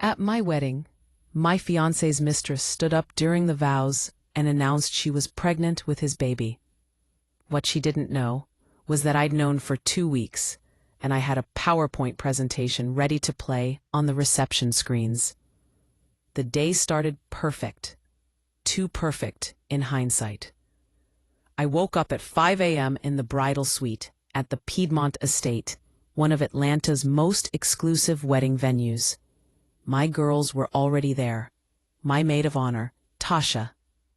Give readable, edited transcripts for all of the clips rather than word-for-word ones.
At my wedding, my fiancé's mistress stood up during the vows and announced she was pregnant with his baby. What she didn't know was that I'd known for 2 weeks, and I had a PowerPoint presentation ready to play on the reception screens. The day started perfect. Too perfect in hindsight. I woke up at 5 a.m. in the bridal suite at the Piedmont Estate, one of Atlanta's most exclusive wedding venues. My girls were already there. My maid of honor, Tasha.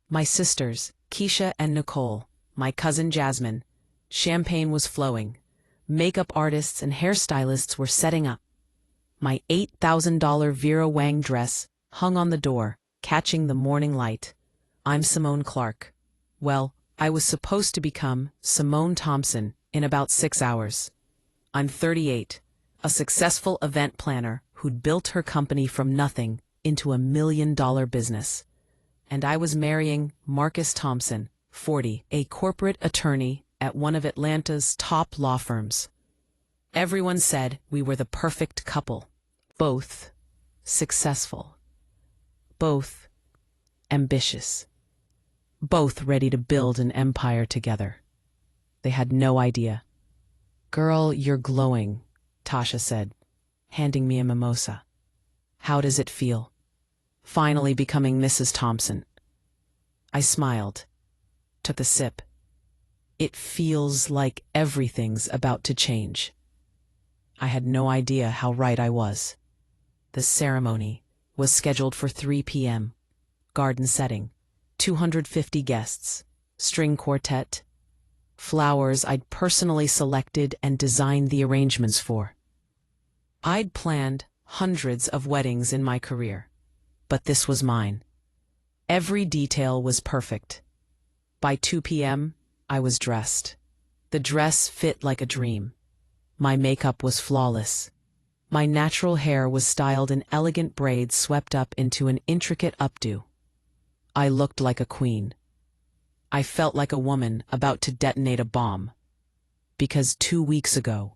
My sisters, Keisha and Nicole. My cousin Jasmine. Champagne was flowing. Makeup artists and hairstylists were setting up. My $8,000 Vera Wang dress hung on the door, catching the morning light. I'm Simone Clark. Well, I was supposed to become Simone Thompson in about 6 hours. I'm 38, a successful event planner who'd built her company from nothing into $1 million business. And I was marrying Marcus Thompson, 40, a corporate attorney at one of Atlanta's top law firms. Everyone said we were the perfect couple. Both successful. Both ambitious. Both ready to build an empire together. They had no idea. "Girl, you're glowing," Tasha said, handing me a mimosa. "How does it feel? Finally becoming Mrs. Thompson." I smiled, took a sip. It feels like everything's about to change. I had no idea how right I was. The ceremony was scheduled for 3 p.m. Garden setting, 250 guests, string quartet, flowers I'd personally selected and designed the arrangements for. I'd planned hundreds of weddings in my career, but this was mine. Every detail was perfect. By 2 p.m., I was dressed. The dress fit like a dream. My makeup was flawless. My natural hair was styled in elegant braids swept up into an intricate updo. I looked like a queen. I felt like a woman about to detonate a bomb. Because 2 weeks ago,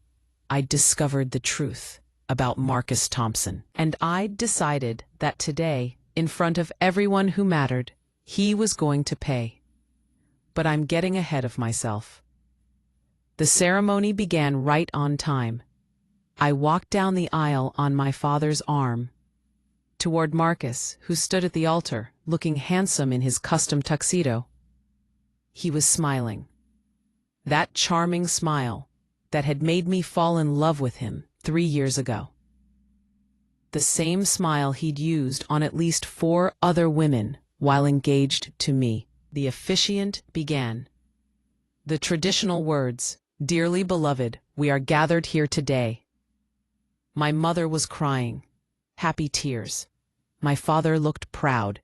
I'd discovered the truth about Marcus Thompson. And I'd decided that today, in front of everyone who mattered, he was going to pay. But I'm getting ahead of myself. The ceremony began right on time. I walked down the aisle on my father's arm, toward Marcus, who stood at the altar, looking handsome in his custom tuxedo. He was smiling. That charming smile that had made me fall in love with him 3 years ago. The same smile he'd used on at least 4 other women while engaged to me. The officiant began. The traditional words, "Dearly beloved, we are gathered here today." My mother was crying. Happy tears. My father looked proud.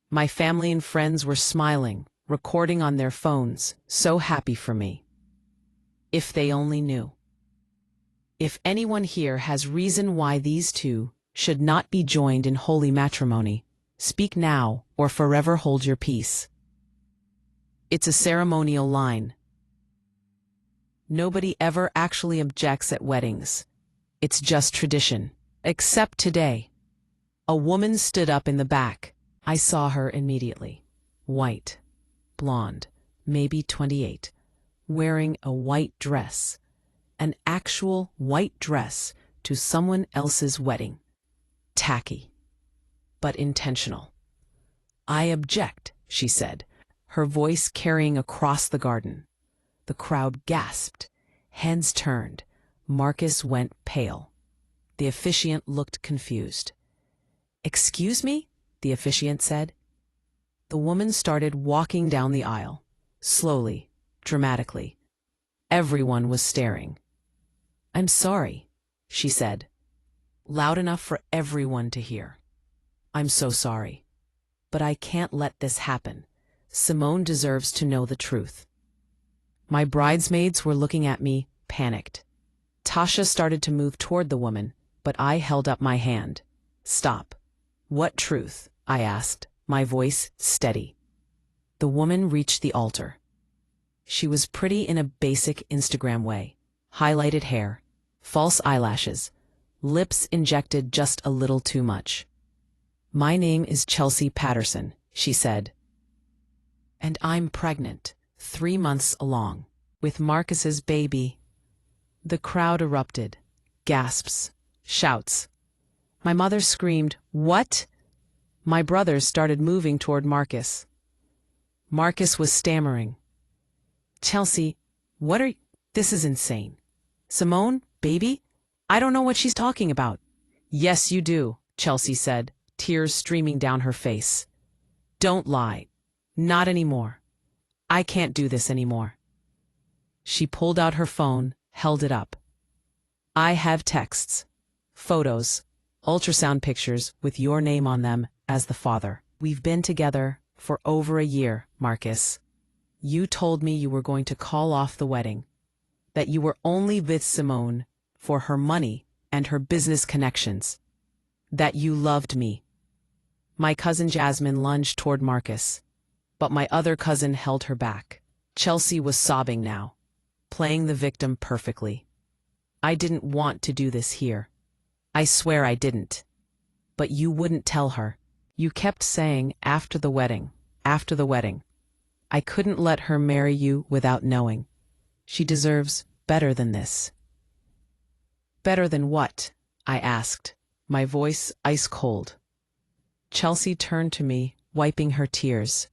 My family and friends were smiling, recording on their phones, so happy for me. If they only knew. If anyone here has reason why these two should not be joined in holy matrimony, speak now or forever hold your peace. It's a ceremonial line. Nobody ever actually objects at weddings. It's just tradition. Except today. A woman stood up in the back. I saw her immediately. White, blonde, maybe 28, wearing a white dress. An actual white dress to someone else's wedding. Tacky, but intentional. "I object," she said, her voice carrying across the garden. The crowd gasped. Heads turned. Marcus went pale. The officiant looked confused. "Excuse me?" the officiant said. The woman started walking down the aisle, slowly, dramatically. Everyone was staring. "I'm sorry," she said, loud enough for everyone to hear. "I'm so sorry. But I can't let this happen. Simone deserves to know the truth." My bridesmaids were looking at me, panicked. Tasha started to move toward the woman, but I held up my hand. "Stop." "What truth?" I asked, my voice steady. The woman reached the altar. She was pretty in a basic Instagram way. Highlighted hair, false eyelashes, lips injected just a little too much. My name is Chelsea Patterson, she said. And I'm pregnant, 3 months along, with Marcus's baby. The crowd erupted. Gasps. Shouts. My mother screamed, "What?" My brothers started moving toward Marcus. Marcus was stammering. "Chelsea, what are you? This is insane. Simone, baby? I don't know what she's talking about." "Yes, you do," Chelsea said, tears streaming down her face. "Don't lie. Not anymore. I can't do this anymore." She pulled out her phone, held it up. "I have texts, photos, ultrasound pictures with your name on them as the father. We've been together for over a year, Marcus. You told me you were going to call off the wedding, that you were only with Simone for her money and her business connections, that you loved me." My cousin Jasmine lunged toward Marcus, but my other cousin held her back. Chelsea was sobbing now, playing the victim perfectly. "I didn't want to do this here. I swear I didn't. But you wouldn't tell her. You kept saying after the wedding, after the wedding. I couldn't let her marry you without knowing. She deserves better than this." "Better than what?" I asked, my voice ice cold. Chelsea turned to me, wiping her tears.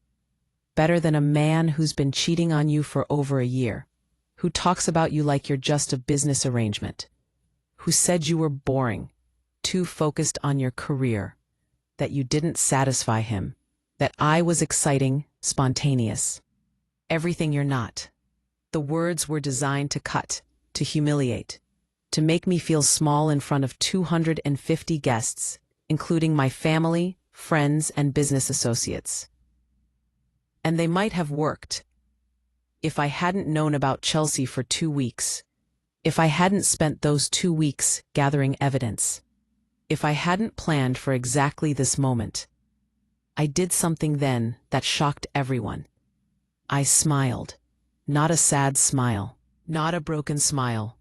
"Better than a man who's been cheating on you for over a year, who talks about you like you're just a business arrangement, who said you were boring, too focused on your career, that you didn't satisfy him, that I was exciting, spontaneous. Everything you're not." The words were designed to cut, to humiliate, to make me feel small in front of 250 guests, including my family, friends, and business associates. And they might have worked if I hadn't known about Chelsea for 2 weeks, if I hadn't spent those 2 weeks gathering evidence, if I hadn't planned for exactly this moment. I did something then that shocked everyone. I smiled, not a sad smile, not a broken smile,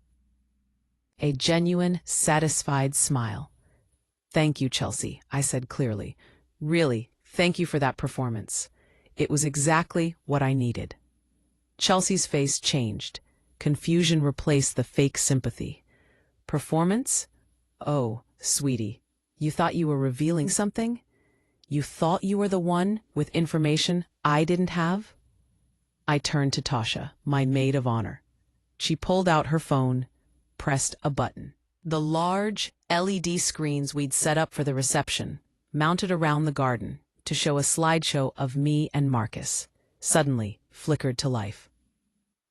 a genuine, satisfied smile. "Thank you, Chelsea," I said clearly. "Really, thank you for that performance. It was exactly what I needed." Chelsea's face changed. Confusion replaced the fake sympathy. "Performance? Oh, sweetie, you thought you were revealing something? You thought you were the one with information I didn't have?" I turned to Tasha, my maid of honor. She pulled out her phone, pressed a button. The large LED screens we'd set up for the reception, mounted around the garden to show a slideshow of me and Marcus, suddenly flickered to life.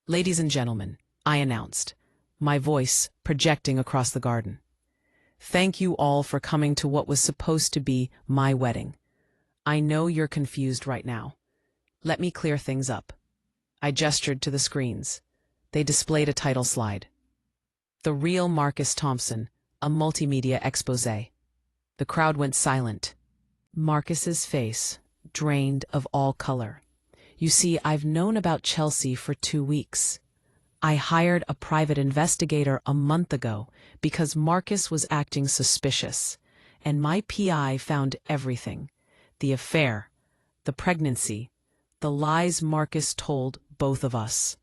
"Ladies and gentlemen," I announced, my voice projecting across the garden. "Thank you all for coming to what was supposed to be my wedding. I know you're confused right now. Let me clear things up." I gestured to the screens. They displayed a title slide. "The Real Marcus Thompson, a Multimedia Exposé." The crowd went silent. Marcus's face drained of all color. "You see, I've known about Chelsea for 2 weeks. I hired a private investigator a month ago because Marcus was acting suspicious, and my PI found everything. The affair, the pregnancy, the lies Marcus told both of us."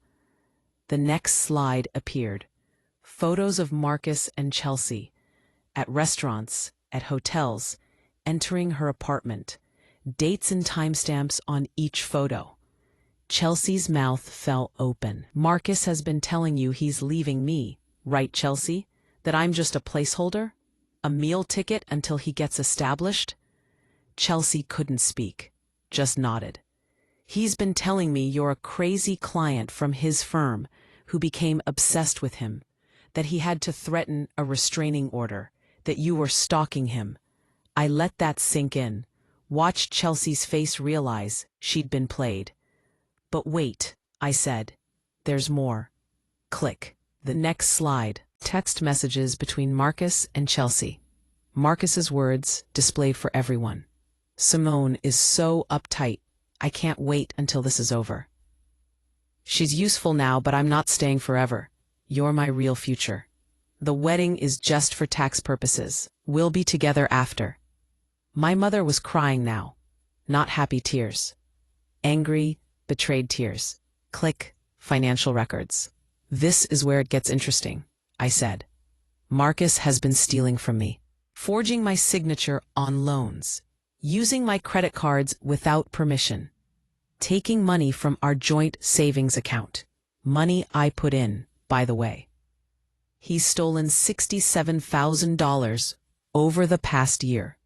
The next slide appeared. Photos of Marcus and Chelsea, at restaurants, at hotels, entering her apartment, dates and timestamps on each photo. Chelsea's mouth fell open. "Marcus has been telling you he's leaving me, right, Chelsea? That I'm just a placeholder? A meal ticket until he gets established?" Chelsea couldn't speak, just nodded. "He's been telling me you're a crazy client from his firm who became obsessed with him, that he had to threaten a restraining order, that you were stalking him." I let that sink in, watched Chelsea's face realize she'd been played. "But wait," I said, "there's more." Click. The next slide. Text messages between Marcus and Chelsea. Marcus's words displayed for everyone. "Simone is so uptight. I can't wait until this is over. She's useful now, but I'm not staying forever. You're my real future. The wedding is just for tax purposes. We'll be together after." My mother was crying now. Not happy tears. Angry, betrayed tears. Click, financial records. This is where it gets interesting, I said. Marcus has been stealing from me, forging my signature on loans, using my credit cards without permission, taking money from our joint savings account. Money I put in, by the way. He's stolen $67,000 over the past year.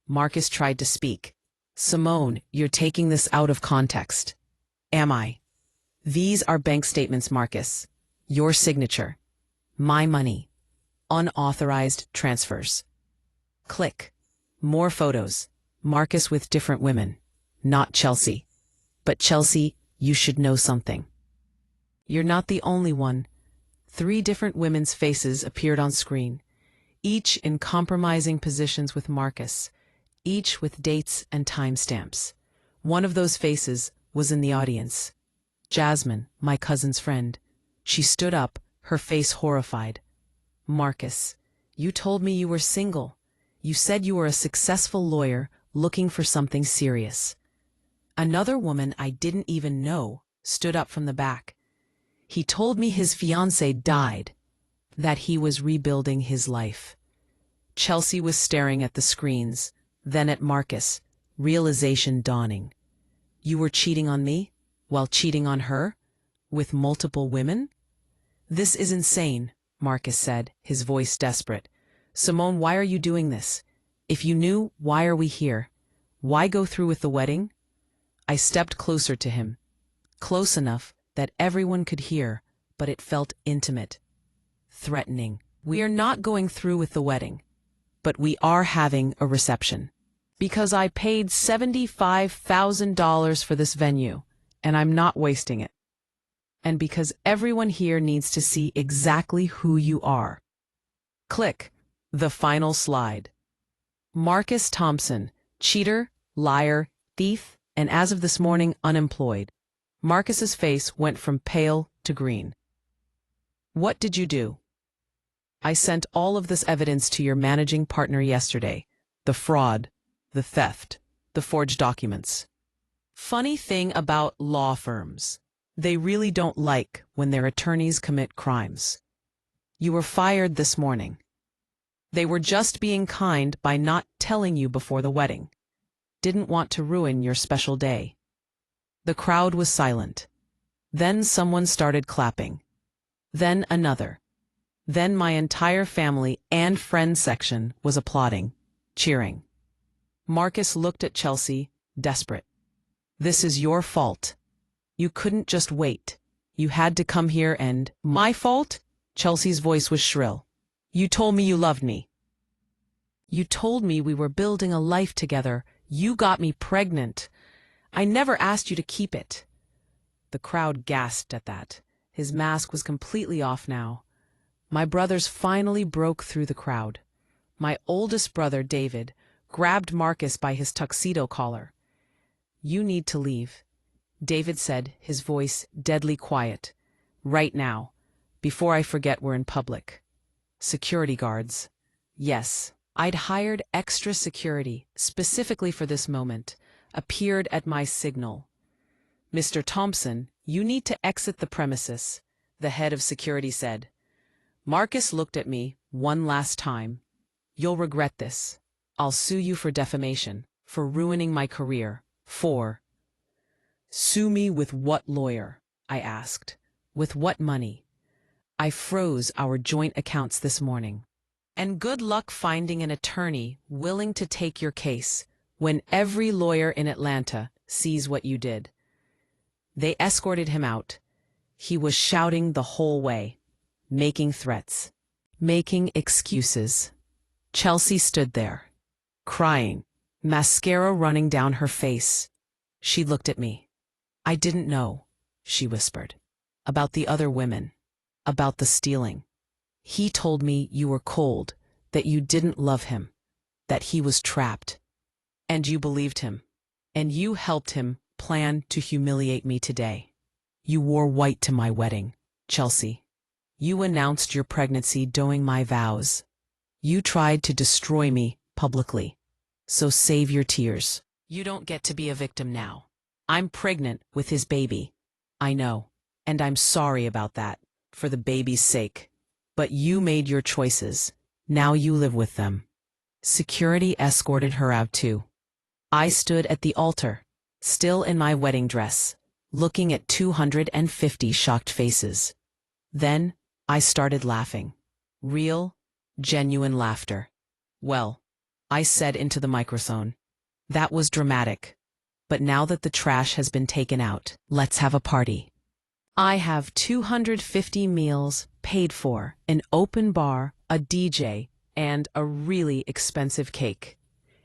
Marcus tried to speak. Simone, you're taking this out of context. Am I? These are bank statements, Marcus. Your signature. My money. Unauthorized transfers. Click. More photos. Marcus with different women. Not Chelsea. But Chelsea, you should know something. You're not the only one. 3 different women's faces appeared on screen, each in compromising positions with Marcus, each with dates and timestamps. One of those faces was in the audience. Jasmine, my cousin's friend. She stood up, her face horrified. Marcus, you told me you were single. You said you were a successful lawyer looking for something serious. Another woman I didn't even know stood up from the back. He told me his fiancé died, that he was rebuilding his life. Chelsea was staring at the screens, then at Marcus, realization dawning. You were cheating on me, while cheating on her, with multiple women? This is insane, Marcus said, his voice desperate. Simone, why are you doing this? If you knew, why are we here? Why go through with the wedding? I stepped closer to him, close enough that everyone could hear, but it felt intimate, threatening. We are not going through with the wedding, but we are having a reception. Because I paid $75,000 for this venue, and I'm not wasting it. And because everyone here needs to see exactly who you are. Click. The final slide. Marcus Thompson, cheater, liar, thief, and as of this morning, unemployed. Marcus's face went from pale to green. What did you do? I sent all of this evidence to your managing partner yesterday. The fraud, the theft, the forged documents. Funny thing about law firms. They really don't like when their attorneys commit crimes. You were fired this morning. They were just being kind by not telling you before the wedding. Didn't want to ruin your special day. The crowd was silent. Then someone started clapping. Then another. Then my entire family and friends section was applauding, cheering. Marcus looked at Chelsea, desperate. This is your fault. You couldn't just wait. You had to come here and— My fault? Chelsea's voice was shrill. You told me you loved me. You told me we were building a life together. You got me pregnant. I never asked you to keep it. The crowd gasped at that. His mask was completely off now. My brothers finally broke through the crowd. My oldest brother, David, grabbed Marcus by his tuxedo collar. You need to leave, David said, his voice deadly quiet. Right now, before I forget we're in public. Security guards. Yes, I'd hired extra security specifically for this moment. Appeared at my signal. Mr. Thompson, you need to exit the premises, the head of security said. Marcus looked at me one last time. You'll regret this. I'll sue you for defamation, for ruining my career, for— Sue me with what lawyer? I asked. With what money? I froze our joint accounts this morning. And good luck finding an attorney willing to take your case when every lawyer in Atlanta sees what you did. They escorted him out. He was shouting the whole way, making threats, making excuses. Chelsea stood there, crying, mascara running down her face. She looked at me. I didn't know, she whispered, about the other women, about the stealing. He told me you were cold, that you didn't love him, that he was trapped. And you believed him. And you helped him plan to humiliate me today. You wore white to my wedding, Chelsea. You announced your pregnancy during my vows. You tried to destroy me publicly. So save your tears. You don't get to be a victim now. I'm pregnant with his baby. I know, and I'm sorry about that, for the baby's sake. But you made your choices. Now you live with them. Security escorted her out too. I stood at the altar, still in my wedding dress, looking at 250 shocked faces. Then I started laughing. Real, genuine laughter. Well, I said into the microphone, that was dramatic. But now that the trash has been taken out, let's have a party. I have 250 meals paid for, an open bar, a DJ, and a really expensive cake.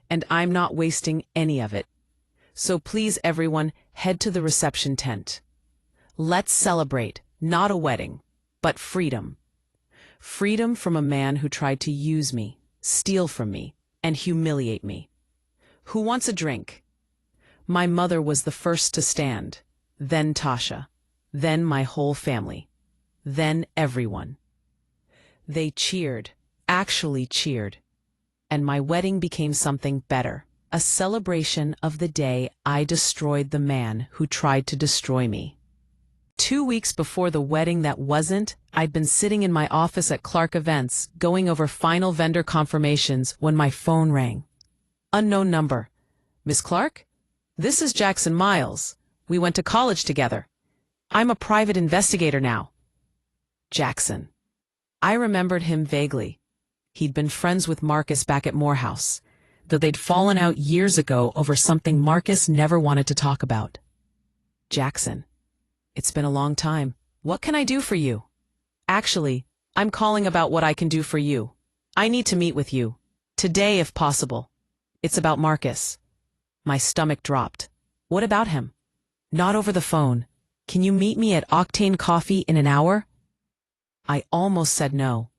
And I'm not wasting any of it. So please everyone, head to the reception tent. Let's celebrate, not a wedding, but freedom. Freedom from a man who tried to use me, steal from me, and humiliate me. Who wants a drink? My mother was the first to stand, then Tasha, then my whole family, then everyone. They cheered, actually cheered, and my wedding became something better, a celebration of the day I destroyed the man who tried to destroy me. 2 weeks before the wedding that wasn't, I'd been sitting in my office at Clark Events, going over final vendor confirmations when my phone rang. Unknown number. Miss Clark? This is Jackson Miles. We went to college together. I'm a private investigator now. Jackson. I remembered him vaguely. He'd been friends with Marcus back at Morehouse, though they'd fallen out years ago over something Marcus never wanted to talk about. Jackson. It's been a long time. What can I do for you? Actually, I'm calling about what I can do for you. I need to meet with you. Today, if possible. It's about Marcus. My stomach dropped. What about him? Not over the phone. Can you meet me at Octane Coffee in an hour? I almost said no.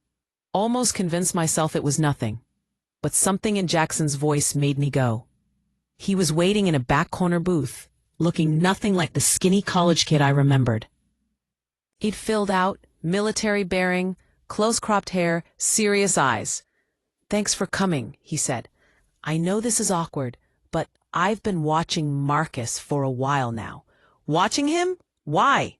Almost convinced myself it was nothing. But something in Jackson's voice made me go. He was waiting in a back corner booth, looking nothing like the skinny college kid I remembered. He'd filled out, military bearing, close-cropped hair, serious eyes. Thanks for coming, he said. I know this is awkward, but I've been watching Marcus for a while now. Watching him? Why?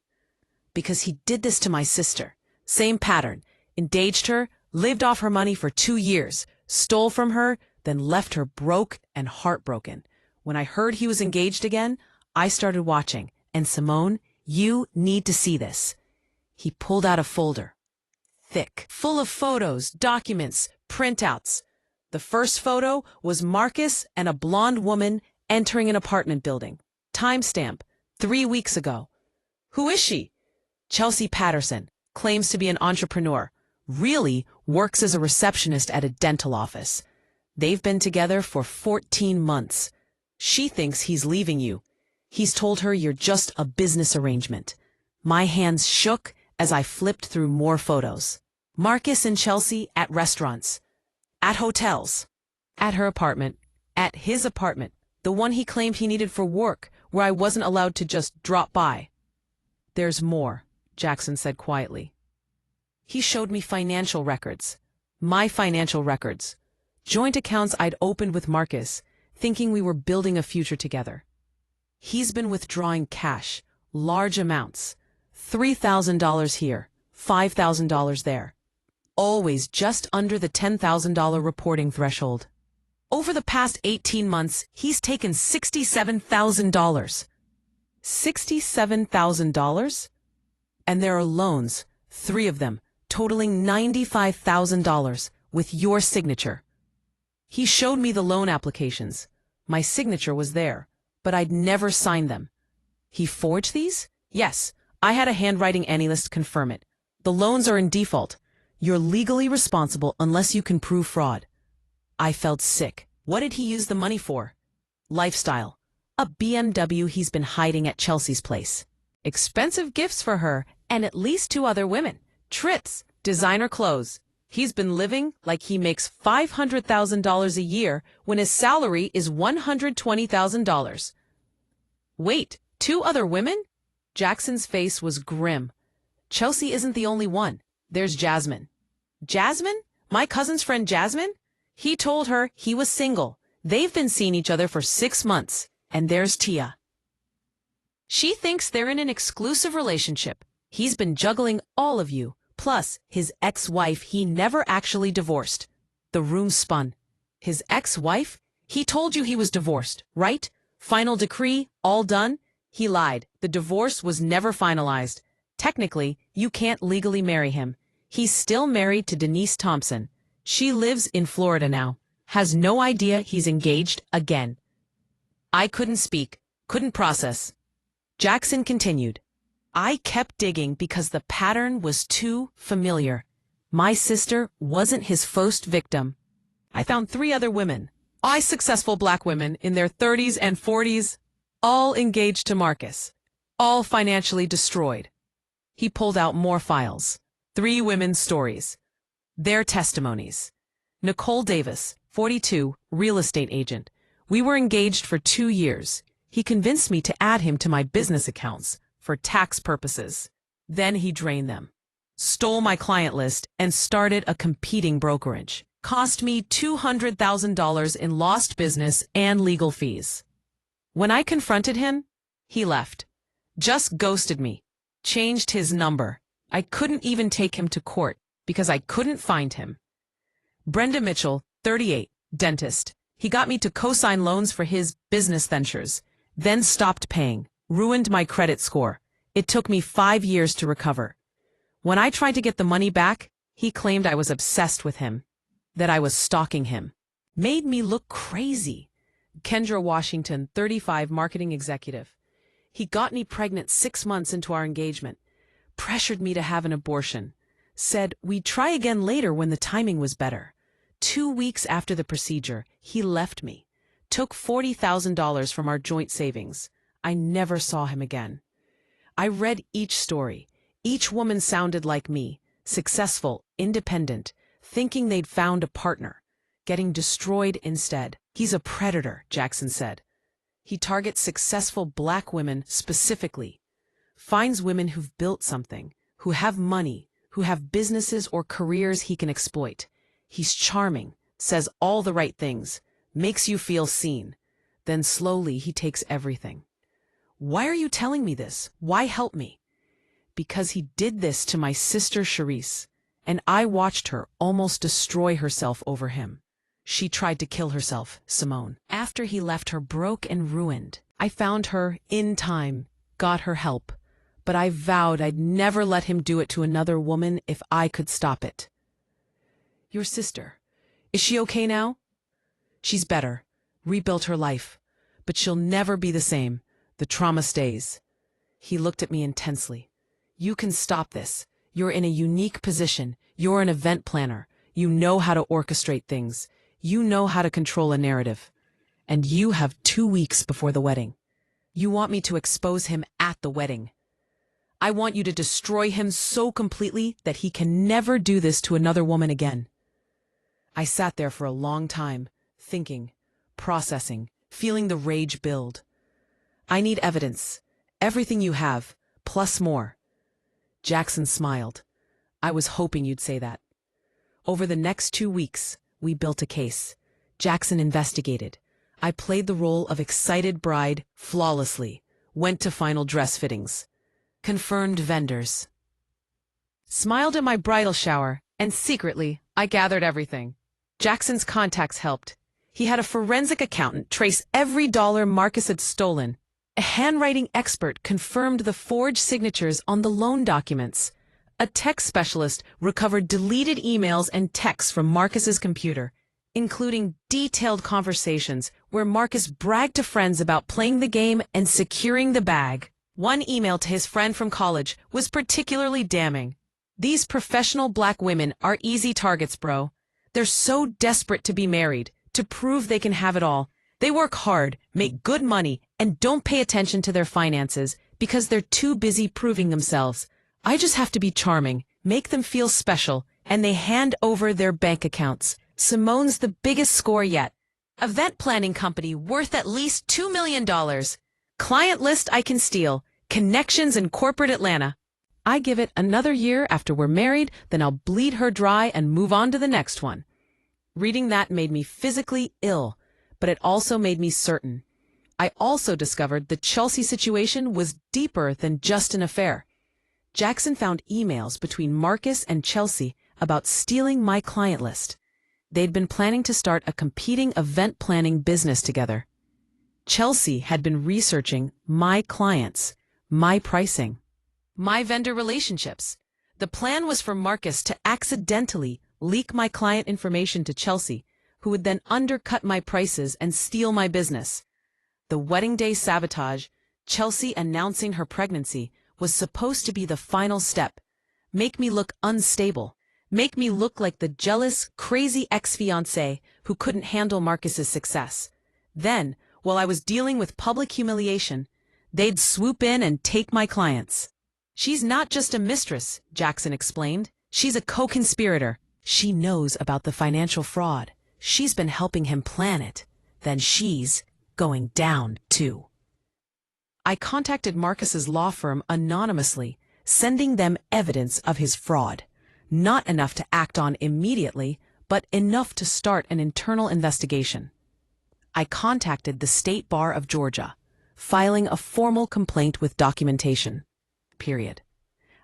Because he did this to my sister. Same pattern. Engaged her, lived off her money for 2 years, stole from her, then left her broke and heartbroken. When I heard he was engaged again, I started watching. And Simone, you need to see this. He pulled out a folder. Thick, full of photos, documents, printouts. The first photo was Marcus and a blonde woman entering an apartment building. Timestamp, 3 weeks ago. Who is she? Chelsea Patterson, claims to be an entrepreneur. Really works as a receptionist at a dental office. They've been together for 14 months. She thinks he's leaving you. He's told her you're just a business arrangement. My hands shook as I flipped through more photos. Marcus and Chelsea at restaurants, at hotels, at her apartment, at his apartment, the one he claimed he needed for work, where I wasn't allowed to just drop by. There's more, Jackson said quietly. He showed me financial records. My financial records. Joint accounts I'd opened with Marcus, thinking we were building a future together. He's been withdrawing cash, large amounts. $3,000 here, $5,000 there. Always just under the $10,000 reporting threshold. Over the past 18 months, he's taken $67,000. $67,000? And there are loans, 3 of them, totaling $95,000 with your signature. He showed me the loan applications. My signature was there, but I'd never signed them. He forged these? Yes, I had a handwriting AnyList confirm it. The loans are in default. You're legally responsible unless you can prove fraud. I felt sick. What did he use the money for? Lifestyle. A BMW he's been hiding at Chelsea's place. Expensive gifts for her and at least 2 other women. Trips, designer clothes. He's been living like he makes $500,000 a year when his salary is $120,000. Wait, 2 other women? Jackson's face was grim. Chelsea isn't the only one. There's Jasmine. Jasmine? My cousin's friend Jasmine? He told her he was single, They've been seeing each other for 6 months, and there's Tia. She thinks they're in an exclusive relationship. He's been juggling all of you, plus his ex-wife he never actually divorced. The room spun. His ex-wife? He told you he was divorced, right? Final decree, all done? He lied. The divorce was never finalized. Technically, you can't legally marry him. He's still married to Denise Thompson. She lives in Florida now. Has no idea he's engaged again. I couldn't speak, couldn't process. Jackson continued. I kept digging because the pattern was too familiar. My sister wasn't his first victim. I found 3 other women, all successful black women in their 30s and 40s, all engaged to Marcus, all financially destroyed. He pulled out more files. 3 women's stories. Their testimonies. Nicole Davis, 42, real estate agent. We were engaged for 2 years. He convinced me to add him to my business accounts for tax purposes. Then he drained them, stole my client list, and started a competing brokerage. Cost me $200,000 in lost business and legal fees. When I confronted him, he left. Just ghosted me. Changed his number. I couldn't even take him to court because I couldn't find him. Brenda Mitchell, 38, dentist. He got me to co-sign loans for his business ventures, then stopped paying, ruined my credit score. It took me 5 years to recover. When I tried to get the money back, he claimed I was obsessed with him, that I was stalking him. Made me look crazy. Kendra Washington, 35, marketing executive. He got me pregnant 6 months into our engagement, pressured me to have an abortion, said we'd try again later when the timing was better. 2 weeks after the procedure, he left me. Took $40,000 from our joint savings. I never saw him again. I read each story. Each woman sounded like me, successful, independent, thinking they'd found a partner, getting destroyed instead. He's a predator, Jackson said. He targets successful black women specifically, finds women who've built something, who have money, who have businesses or careers he can exploit. He's charming, says all the right things, makes you feel seen. Then slowly he takes everything. Why are you telling me this? Why help me? Because he did this to my sister Charisse, and I watched her almost destroy herself over him. She tried to kill herself, Simone. After he left her broke and ruined, I found her in time, got her help, but I vowed I'd never let him do it to another woman if I could stop it. Your sister, is she okay now? She's better, rebuilt her life, but she'll never be the same. The trauma stays. He looked at me intensely. You can stop this. You're in a unique position. You're an event planner. You know how to orchestrate things. You know how to control a narrative. And you have 2 weeks before the wedding. You want me to expose him at the wedding. I want you to destroy him so completely that he can never do this to another woman again. I sat there for a long time, thinking, processing, feeling the rage build. I need evidence. Everything you have, plus more. Jackson smiled. I was hoping you'd say that. Over the next 2 weeks, we built a case. Jackson investigated. I played the role of excited bride flawlessly, went to final dress fittings, confirmed vendors, smiled at my bridal shower, and secretly, I gathered everything. Jackson's contacts helped. He had a forensic accountant trace every dollar Marcus had stolen. A handwriting expert confirmed the forged signatures on the loan documents. A tech specialist recovered deleted emails and texts from Marcus's computer, including detailed conversations where Marcus bragged to friends about playing the game and securing the bag. One email to his friend from college was particularly damning. These professional black women are easy targets, bro. They're so desperate to be married, to prove they can have it all. They work hard, make good money, and don't pay attention to their finances because they're too busy proving themselves. I just have to be charming, make them feel special, and they hand over their bank accounts. Simone's the biggest score yet. Event planning company worth at least $2 million. Client list I can steal. Connections in corporate Atlanta. I give it another year after we're married, then I'll bleed her dry and move on to the next one. Reading that made me physically ill, but it also made me certain. I also discovered the Chelsea situation was deeper than just an affair. Jackson found emails between Marcus and Chelsea about stealing my client list. They'd been planning to start a competing event planning business together. Chelsea had been researching my clients, my pricing, my vendor relationships. The plan was for Marcus to accidentally leak my client information to Chelsea, who would then undercut my prices and steal my business. The wedding day sabotage, Chelsea announcing her pregnancy, was supposed to be the final step. Make me look unstable. Make me look like the jealous, crazy ex-fiancé who couldn't handle Marcus's success. Then, while I was dealing with public humiliation, they'd swoop in and take my clients. She's not just a mistress, Jackson explained. She's a co-conspirator. She knows about the financial fraud. She's been helping him plan it. Then she's going down, too. I contacted Marcus's law firm anonymously, sending them evidence of his fraud. Not enough to act on immediately, but enough to start an internal investigation. I contacted the State Bar of Georgia, filing a formal complaint with documentation. Period.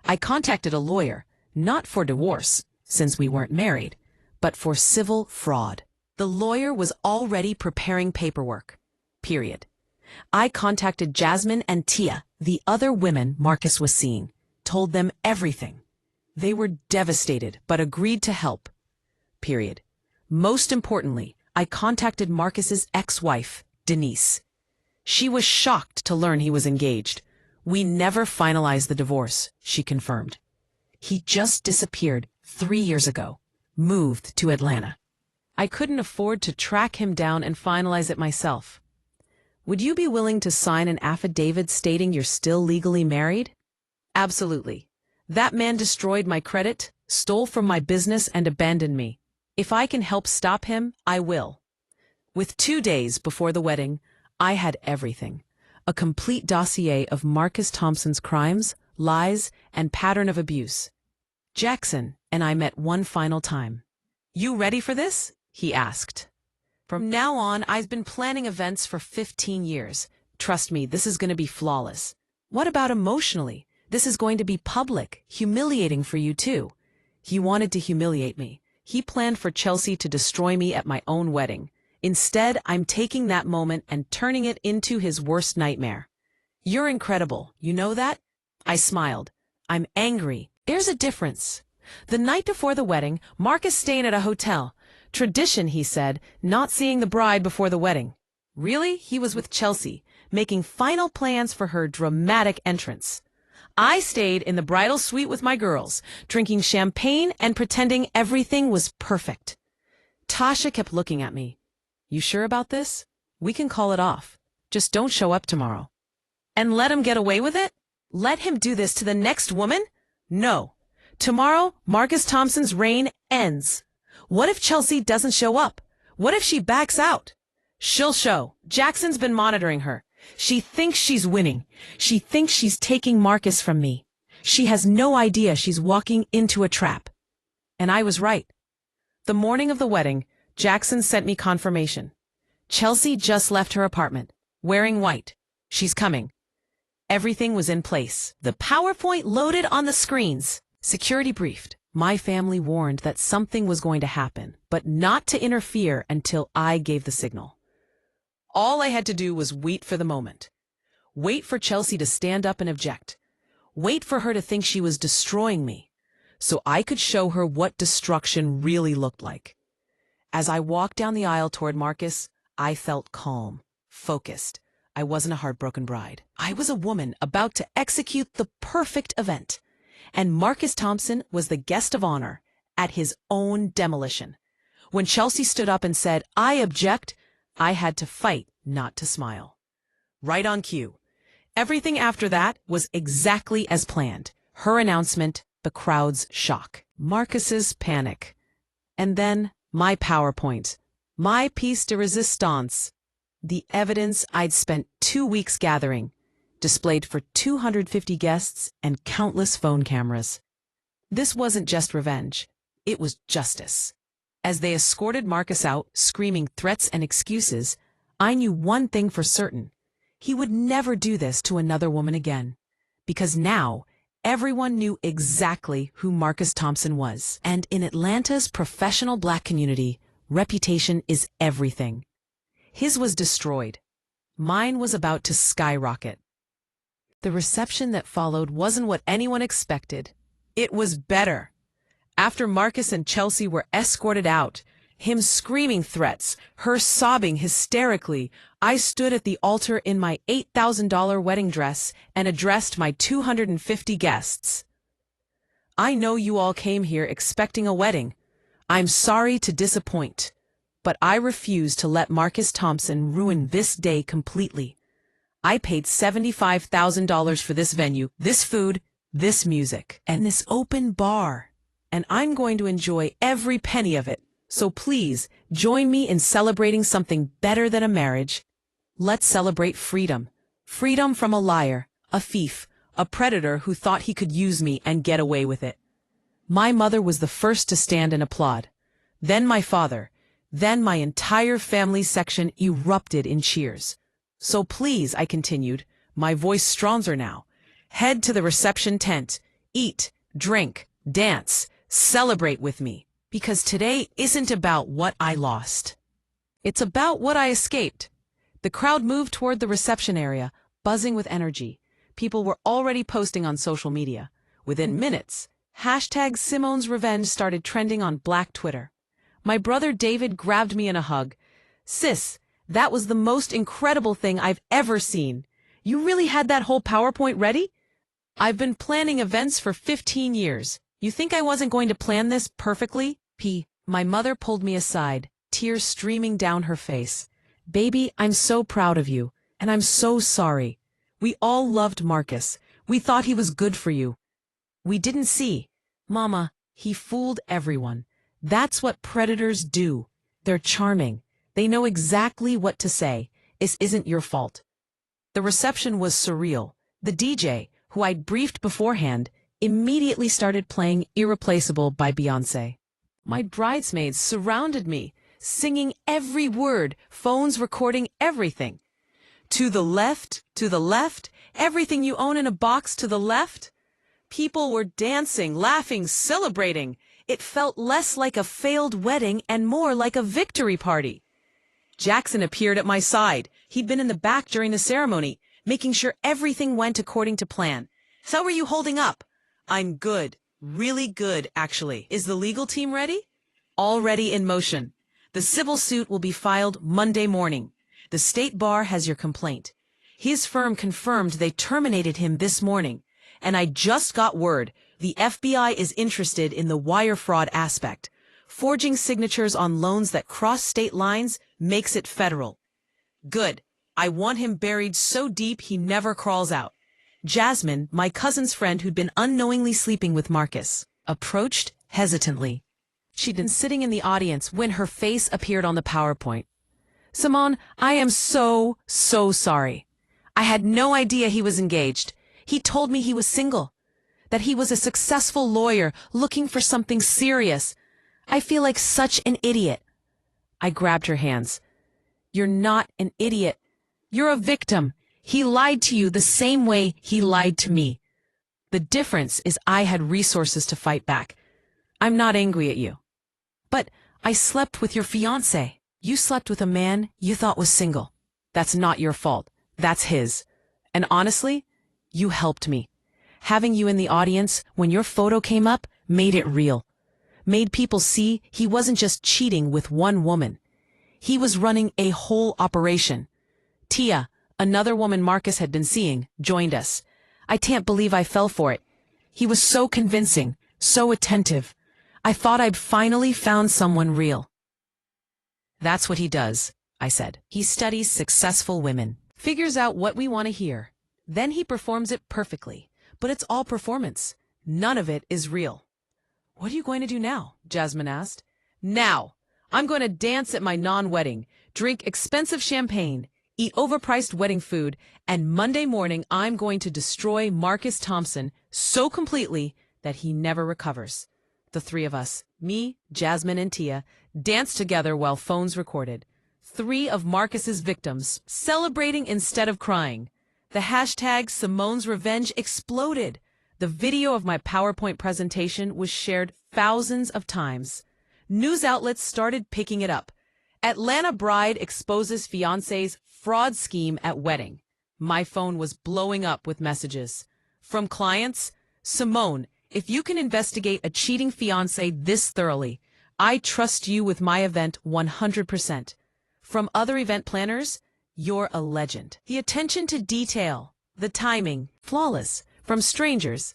I contacted a lawyer, not for divorce, since we weren't married, but for civil fraud. The lawyer was already preparing paperwork. Period. I contacted Jasmine and Tia, the other women Marcus was seeing, told them everything. They were devastated, but agreed to help. Period. Most importantly, I contacted Marcus's ex-wife, Denise. She was shocked to learn he was engaged. We never finalized the divorce, she confirmed. He just disappeared 3 years ago, moved to Atlanta. I couldn't afford to track him down and finalize it myself. Would you be willing to sign an affidavit stating you're still legally married? Absolutely. That man destroyed my credit, stole from my business, and abandoned me. If I can help stop him, I will. With 2 days before the wedding, I had everything. A complete dossier of Marcus Thompson's crimes, lies, and pattern of abuse. Jackson and I met one final time. "You ready for this?" he asked. "From now on, I've been planning events for 15 years. Trust me, this is going to be flawless." "What about emotionally? This is going to be public, humiliating for you too." He wanted to humiliate me. He planned for Chelsea to destroy me at my own wedding. Instead, I'm taking that moment and turning it into his worst nightmare. "You're incredible, you know that?" I smiled. "I'm angry. There's a difference." The night before the wedding, Marcus staying at a hotel. Tradition, he said, not seeing the bride before the wedding. Really, he was with Chelsea, making final plans for her dramatic entrance. I stayed in the bridal suite with my girls, drinking champagne and pretending everything was perfect. Tasha kept looking at me. "You sure about this? We can call it off. Just don't show up tomorrow." "And let him get away with it? Let him do this to the next woman? No. Tomorrow, Marcus Thompson's reign ends. What if Chelsea doesn't show up? What if she backs out? She'll show. Jackson's been monitoring her. She thinks she's winning. She thinks she's taking Marcus from me. She has no idea she's walking into a trap." And I was right. The morning of the wedding, Jackson sent me confirmation. Chelsea just left her apartment, wearing white. She's coming. Everything was in place. The PowerPoint loaded on the screens. Security briefed. My family warned that something was going to happen, but not to interfere until I gave the signal. All I had to do was wait for the moment. Wait for Chelsea to stand up and object. Wait for her to think she was destroying me, so I could show her what destruction really looked like. As I walked down the aisle toward Marcus, I felt calm, focused. I wasn't a heartbroken bride. I was a woman about to execute the perfect event. And Marcus Thompson was the guest of honor at his own demolition. When Chelsea stood up and said, "I object," I had to fight not to smile. Right on cue. Everything after that was exactly as planned. Her announcement, the crowd's shock, Marcus's panic. And then my PowerPoint, my piece de resistance, the evidence I'd spent 2 weeks gathering, displayed for 250 guests and countless phone cameras. This wasn't just revenge. It was justice. As they escorted Marcus out, screaming threats and excuses, I knew one thing for certain. He would never do this to another woman again. Because now, everyone knew exactly who Marcus Thompson was. And in Atlanta's professional black community, reputation is everything. His was destroyed. Mine was about to skyrocket. The reception that followed wasn't what anyone expected. It was better. After Marcus and Chelsea were escorted out, him screaming threats, her sobbing hysterically, I stood at the altar in my $8,000 wedding dress and addressed my 250 guests. I know you all came here expecting a wedding. I'm sorry to disappoint, but I refuse to let Marcus Thompson ruin this day completely. I paid $75,000 for this venue, this food, this music, and this open bar, and I'm going to enjoy every penny of it. So please, join me in celebrating something better than a marriage. Let's celebrate freedom. Freedom from a liar, a thief, a predator who thought he could use me and get away with it. My mother was the first to stand and applaud. Then my father. Then my entire family section erupted in cheers. So please, I continued, my voice stronger now, head to the reception tent, eat, drink, dance, celebrate with me. Because today isn't about what I lost. It's about what I escaped. The crowd moved toward the reception area, buzzing with energy. People were already posting on social media. Within minutes, #Simone's Revenge started trending on Black Twitter. My brother David grabbed me in a hug. Sis, that was the most incredible thing I've ever seen. You really had that whole PowerPoint ready? I've been planning events for 15 years. You think I wasn't going to plan this perfectly? My mother pulled me aside, tears streaming down her face. Baby, I'm so proud of you, and I'm so sorry. We all loved Marcus. We thought he was good for you. We didn't see. Mama, he fooled everyone. That's what predators do. They're charming. They know exactly what to say. This isn't your fault. The reception was surreal. The DJ, who I'd briefed beforehand, immediately started playing Irreplaceable by Beyoncé. My bridesmaids surrounded me, singing every word, phones recording everything. To the left, everything you own in a box to the left. People were dancing, laughing, celebrating. It felt less like a failed wedding and more like a victory party. Jackson appeared at my side. He'd been in the back during the ceremony, making sure everything went according to plan. How are you holding up? I'm good. Really good, actually. Is the legal team ready? Already in motion. The civil suit will be filed Monday morning. The state bar has your complaint. His firm confirmed they terminated him this morning. And I just got word the FBI is interested in the wire fraud aspect. Forging signatures on loans that cross state lines makes it federal. Good. I want him buried so deep he never crawls out. Jasmine, my cousin's friend who'd been unknowingly sleeping with Marcus, approached hesitantly. She'd been sitting in the audience when her face appeared on the PowerPoint. Simone, I am so sorry. I had no idea he was engaged. He told me he was single, that he was a successful lawyer looking for something serious. I feel like such an idiot. I grabbed her hands. You're not an idiot. You're a victim. He lied to you the same way he lied to me. The difference is I had resources to fight back. I'm not angry at you. But I slept with your fiancé. You slept with a man you thought was single. That's not your fault. That's his. And honestly, you helped me. Having you in the audience when your photo came up made it real. Made people see he wasn't just cheating with one woman. He was running a whole operation. Tia, another woman Marcus had been seeing, joined us. I can't believe I fell for it. He was so convincing, so attentive. I thought I'd finally found someone real. That's what he does, I said. He studies successful women, figures out what we want to hear. Then he performs it perfectly. But it's all performance. None of it is real. What are you going to do now? Jasmine asked. Now, I'm going to dance at my non-wedding, drink expensive champagne, eat overpriced wedding food, and Monday morning I'm going to destroy Marcus Thompson so completely that he never recovers. The three of us, me, Jasmine, and Tia, danced together while phones recorded. 3 of Marcus's victims, celebrating instead of crying. The hashtag Simone's Revenge exploded. The video of my PowerPoint presentation was shared thousands of times. News outlets started picking it up. Atlanta bride exposes fiancé's fraud scheme at wedding. My phone was blowing up with messages. From clients, Simone, if you can investigate a cheating fiancé this thoroughly, I trust you with my event 100%. From other event planners, you're a legend. The attention to detail, the timing, flawless. From strangers,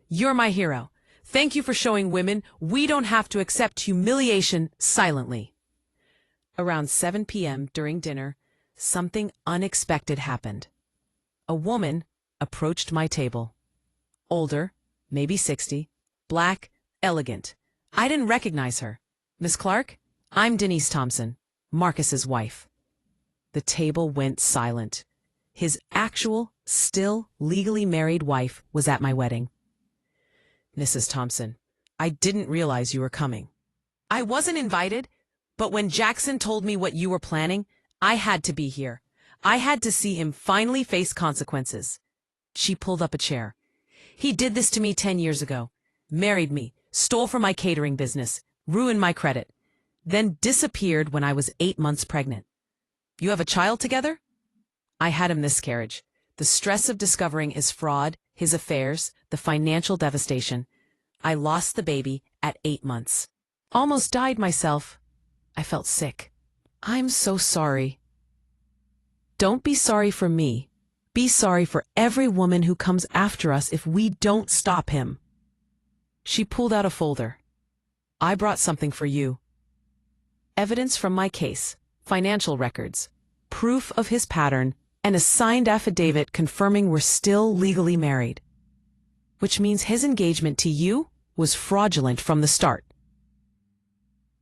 you're my hero. Thank you for showing women we don't have to accept humiliation silently. Around 7 p.m. during dinner, something unexpected happened. A woman approached my table. Older, maybe 60, black, elegant. I didn't recognize her. Miss Clark, I'm Denise Thompson, Marcus's wife. The table went silent. His actual, still legally married wife was at my wedding. Mrs. Thompson, I didn't realize you were coming. I wasn't invited, but when Jackson told me what you were planning, I had to be here. I had to see him finally face consequences. She pulled up a chair. He did this to me 10 years ago. Married me, stole from my catering business, ruined my credit, then disappeared when I was 8 months pregnant. You have a child together? I had a miscarriage. The stress of discovering his fraud, his affairs, the financial devastation. I lost the baby at 8 months. Almost died myself. I felt sick. I'm so sorry. Don't be sorry for me. Be sorry for every woman who comes after us if we don't stop him. She pulled out a folder. I brought something for you. Evidence from my case, financial records, proof of his pattern, and a signed affidavit confirming we're still legally married. Which means his engagement to you was fraudulent from the start.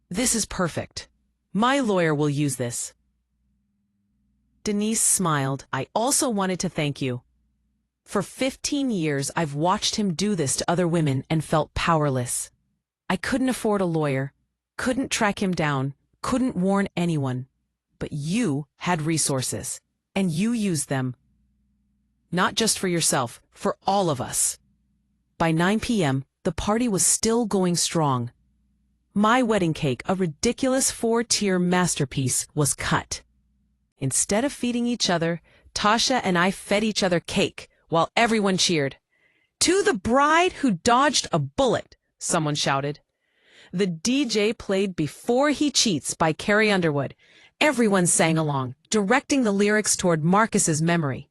This is perfect. My lawyer will use this. Denise smiled. I also wanted to thank you. For 15 years, I've watched him do this to other women and felt powerless. I couldn't afford a lawyer, couldn't track him down, couldn't warn anyone. But you had resources, and you used them. Not just for yourself, for all of us. By 9 p.m., the party was still going strong. My wedding cake, a ridiculous 4-tier masterpiece, was cut. Instead of feeding each other, Tasha and I fed each other cake while everyone cheered. To the bride who dodged a bullet, someone shouted. The DJ played Before He Cheats by Carrie Underwood. Everyone sang along, directing the lyrics toward Marcus's memory.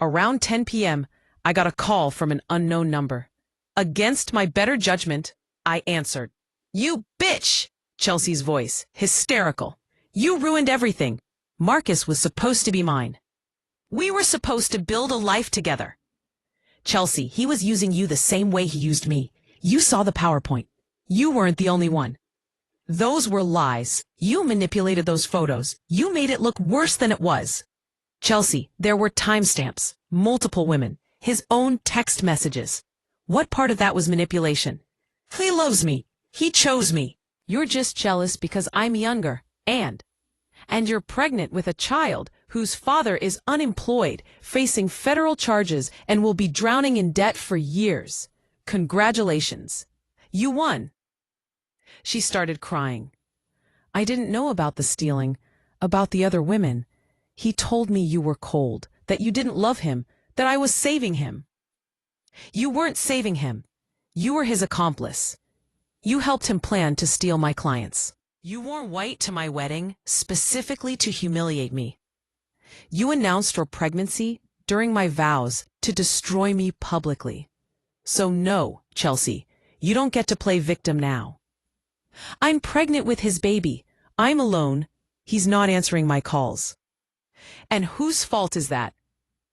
Around 10 p.m., I got a call from an unknown number. Against my better judgment, I answered. You bitch! Chelsea's voice, hysterical. You ruined everything. Marcus was supposed to be mine. We were supposed to build a life together. Chelsea, he was using you the same way he used me. You saw the PowerPoint. You weren't the only one. Those were lies. You manipulated those photos. You made it look worse than it was. Chelsea, there were timestamps, multiple women, his own text messages. What part of that was manipulation? He loves me. He chose me. You're just jealous because I'm younger, and you're pregnant with a child whose father is unemployed, facing federal charges, and will be drowning in debt for years. Congratulations. You won. She started crying. I didn't know about the stealing, about the other women. He told me you were cold, that you didn't love him, that I was saving him. You weren't saving him. You were his accomplice. You helped him plan to steal my clients. You wore white to my wedding, specifically to humiliate me. You announced your pregnancy during my vows to destroy me publicly. So no, Chelsea, you don't get to play victim now. I'm pregnant with his baby. I'm alone. He's not answering my calls. And whose fault is that?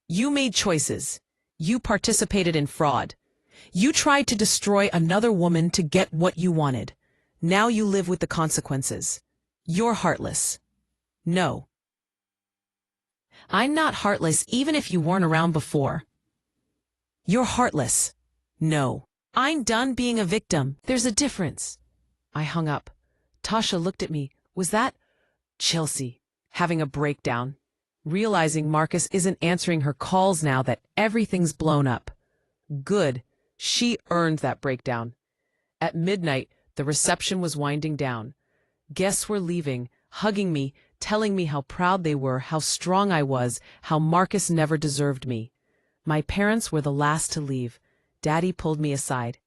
You made choices. You participated in fraud. You tried to destroy another woman to get what you wanted. Now you live with the consequences. You're heartless. No. I'm not heartless even if you weren't around before. You're heartless. No. I'm done being a victim. There's a difference. I hung up. Tasha looked at me. Was that Chelsea? having a breakdown, realizing Marcus isn't answering her calls now that everything's blown up. Good. She earned that breakdown. At midnight, the reception was winding down. Guests were leaving, hugging me, telling me how proud they were, how strong I was, how Marcus never deserved me. My parents were the last to leave. Daddy pulled me aside.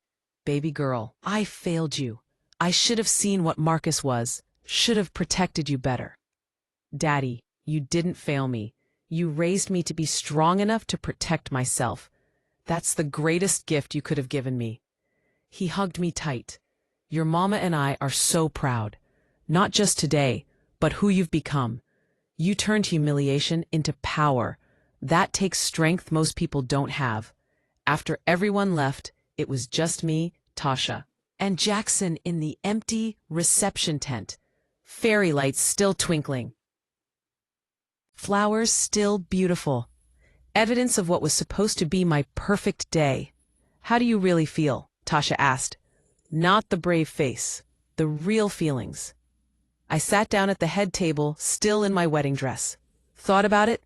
"Baby girl, I failed you. I should have seen what Marcus was, should have protected you better." "Daddy, you didn't fail me. You raised me to be strong enough to protect myself. That's the greatest gift you could have given me." He hugged me tight. "Your mama and I are so proud. Not just today, but who you've become. You turned humiliation into power. That takes strength most people don't have." After everyone left, it was just me, Tasha, and Jackson in the empty reception tent. Fairy lights still twinkling. Flowers still beautiful. Evidence of what was supposed to be my perfect day. "How do you really feel?" Tasha asked. Not the brave face, the real feelings. I sat down at the head table, still in my wedding dress. Thought about it.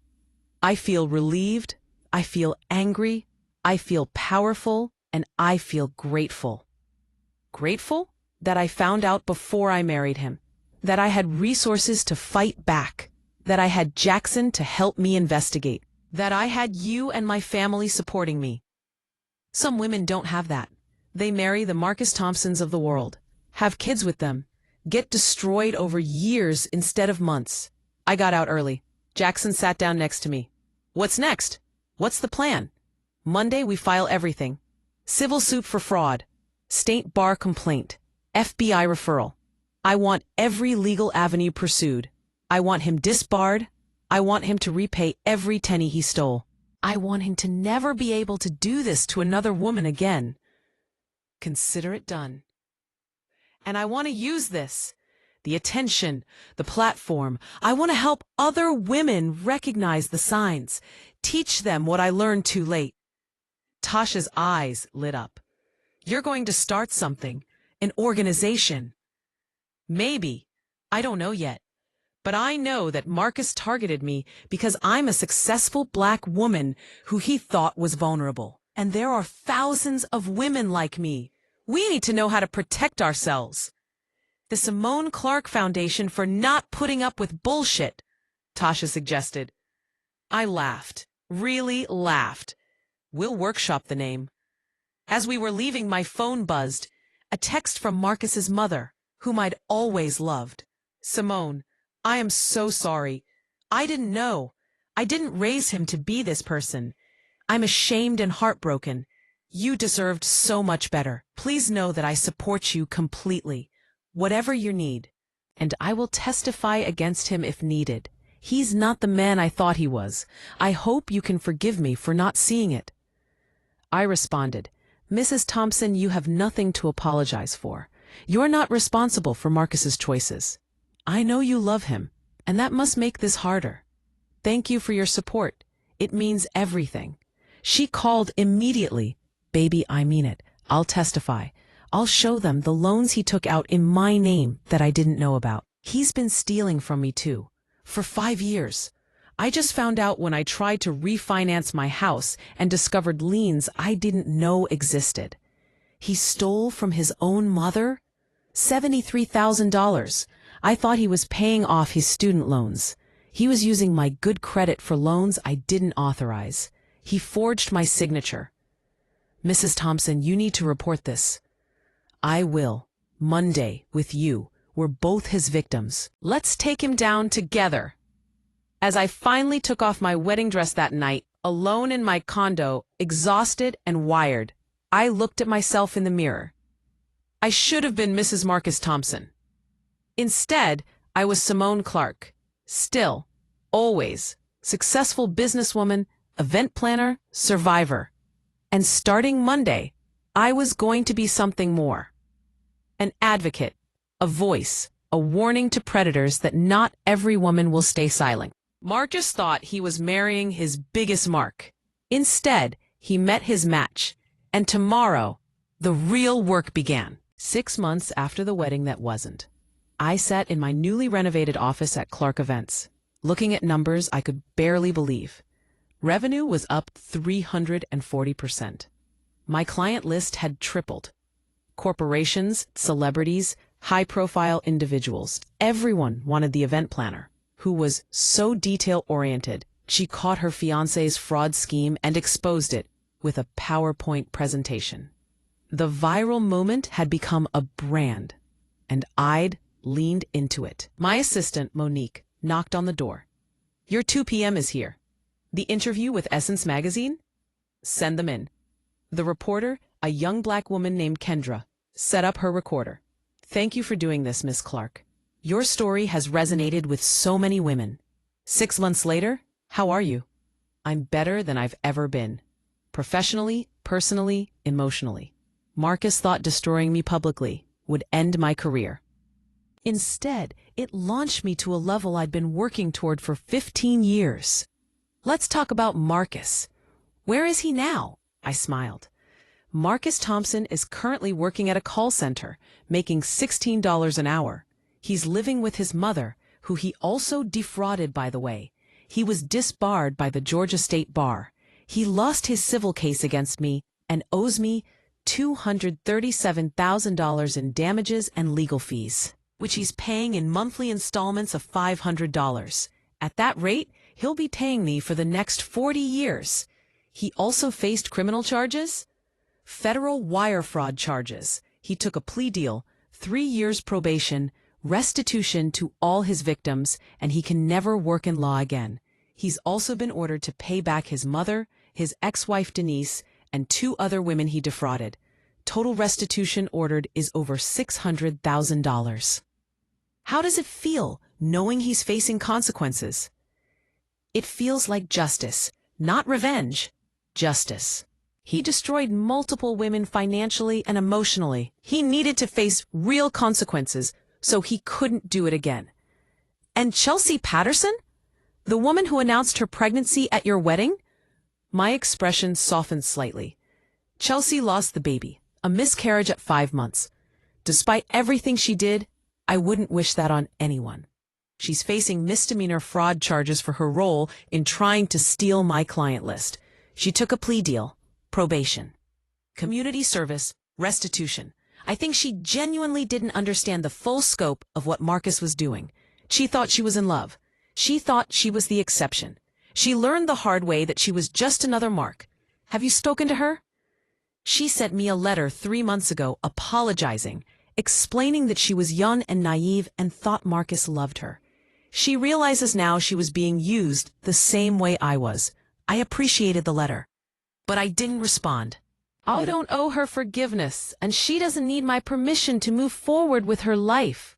I feel relieved, I feel angry, I feel powerful, and I feel grateful. Grateful that I found out before I married him, that I had resources to fight back, that I had Jackson to help me investigate, that I had you and my family supporting me. Some women don't have that. They marry the Marcus Thompsons of the world, have kids with them, get destroyed over years instead of months. I got out early. Jackson sat down next to me. "What's next? What's the plan?" "Monday we file everything. Civil suit for fraud, state bar complaint, FBI referral. I want every legal avenue pursued. I want him disbarred. I want him to repay every penny he stole. I want him to never be able to do this to another woman again. Consider it done. And I want to use this, the attention, the platform. I want to help other women recognize the signs, teach them what I learned too late." Tasha's eyes lit up. "You're going to start something, an organization." "Maybe. I don't know yet. But I know that Marcus targeted me because I'm a successful black woman who he thought was vulnerable. And there are thousands of women like me. We need to know how to protect ourselves. The Simone Clark Foundation for not putting up with bullshit," Tasha suggested. I laughed, really laughed. "We'll workshop the name." As we were leaving, my phone buzzed. A text from Marcus's mother, whom I'd always loved. "Simone, I am so sorry. I didn't know. I didn't raise him to be this person. I'm ashamed and heartbroken. You deserved so much better. Please know that I support you completely, whatever you need. And I will testify against him if needed. He's not the man I thought he was. I hope you can forgive me for not seeing it." I responded, "Mrs. Thompson, you have nothing to apologize for. You're not responsible for Marcus's choices. I know you love him, and that must make this harder. Thank you for your support. It means everything." She called immediately. "Baby, I mean it. I'll testify. I'll show them the loans he took out in my name that I didn't know about. He's been stealing from me too, for 5 years. I just found out when I tried to refinance my house and discovered liens I didn't know existed. He stole from his own mother? $73,000. I thought he was paying off his student loans. He was using my good credit for loans I didn't authorize. He forged my signature. Mrs. Thompson, you need to report this." "I will. Monday, with you. We're both his victims. Let's take him down together." As I finally took off my wedding dress that night, alone in my condo, exhausted and wired, I looked at myself in the mirror. I should have been Mrs. Marcus Thompson. Instead, I was Simone Clark. Still, always, successful businesswoman, event planner, survivor. And starting Monday, I was going to be something more. An advocate, a voice, a warning to predators that not every woman will stay silent. Marcus thought he was marrying his biggest mark. Instead, he met his match. And tomorrow, the real work began. 6 months after the wedding that wasn't, I sat in my newly renovated office at Clark Events. Looking at numbers I could barely believe. Revenue was up 340%. My client list had tripled. Corporations, celebrities, high-profile individuals, everyone wanted the event planner, who was so detail-oriented, she caught her fiancé's fraud scheme and exposed it with a PowerPoint presentation. The viral moment had become a brand, and I'd leaned into it. My assistant, Monique, knocked on the door. "Your 2 p.m. is here. The interview with Essence magazine? Send them in." The reporter, a young black woman named Kendra, set up her recorder. "Thank you for doing this, Miss Clark. Your story has resonated with so many women. 6 months later, how are you?" "I'm better than I've ever been. Professionally, personally, emotionally. Marcus thought destroying me publicly would end my career. Instead, it launched me to a level I'd been working toward for 15 years. Let's talk about Marcus. Where is he now?" I smiled. "Marcus Thompson is currently working at a call center, making $16 an hour. He's living with his mother, who he also defrauded, by the way. He was disbarred by the Georgia State Bar. He lost his civil case against me and owes me $237,000 in damages and legal fees, which he's paying in monthly installments of $500. At that rate, he'll be paying me for the next 40 years. He also faced criminal charges, federal wire fraud charges. He took a plea deal, 3 years probation, restitution to all his victims, and he can never work in law again. He's also been ordered to pay back his mother, his ex-wife Denise, and 2 other women he defrauded. Total restitution ordered is over $600,000. How does it feel knowing he's facing consequences?" "It feels like justice, not revenge. Justice. He destroyed multiple women financially and emotionally. He needed to face real consequences, so he couldn't do it again." "And Chelsea Patterson? The woman who announced her pregnancy at your wedding?" My expression softened slightly. "Chelsea lost the baby, a miscarriage at 5 months. Despite everything she did, I wouldn't wish that on anyone. She's facing misdemeanor fraud charges for her role in trying to steal my client list. She took a plea deal, probation, community service, restitution. I think she genuinely didn't understand the full scope of what Marcus was doing. She thought she was in love. She thought she was the exception. She learned the hard way that she was just another Mark. Have you spoken to her?" "She sent me a letter 3 months ago apologizing, explaining that she was young and naive and thought Marcus loved her. She realizes now she was being used the same way I was. I appreciated the letter, but I didn't respond. I don't owe her forgiveness, and she doesn't need my permission to move forward with her life.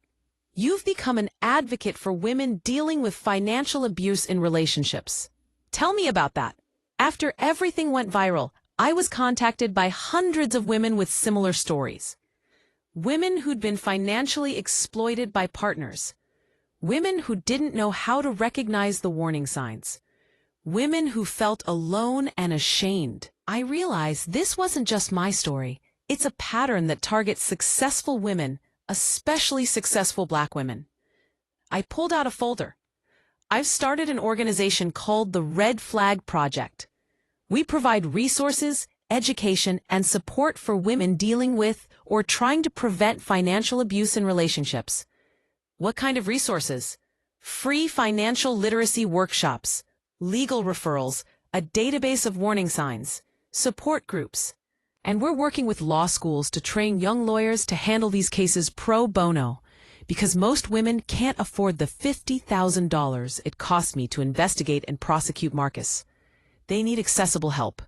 You've become an advocate for women dealing with financial abuse in relationships. Tell me about that." After everything went viral, I was contacted by hundreds of women with similar stories. Women who'd been financially exploited by partners. Women who didn't know how to recognize the warning signs. Women who felt alone and ashamed. I realized this wasn't just my story. It's a pattern that targets successful women, especially successful Black women. I pulled out a folder. I've started an organization called the Red Flag Project. We provide resources, education, and support for women dealing with or trying to prevent financial abuse in relationships. What kind of resources? Free financial literacy workshops, legal referrals, a database of warning signs, support groups. And we're working with law schools to train young lawyers to handle these cases pro bono, because most women can't afford the $50,000 it cost me to investigate and prosecute Marcus. They need accessible help.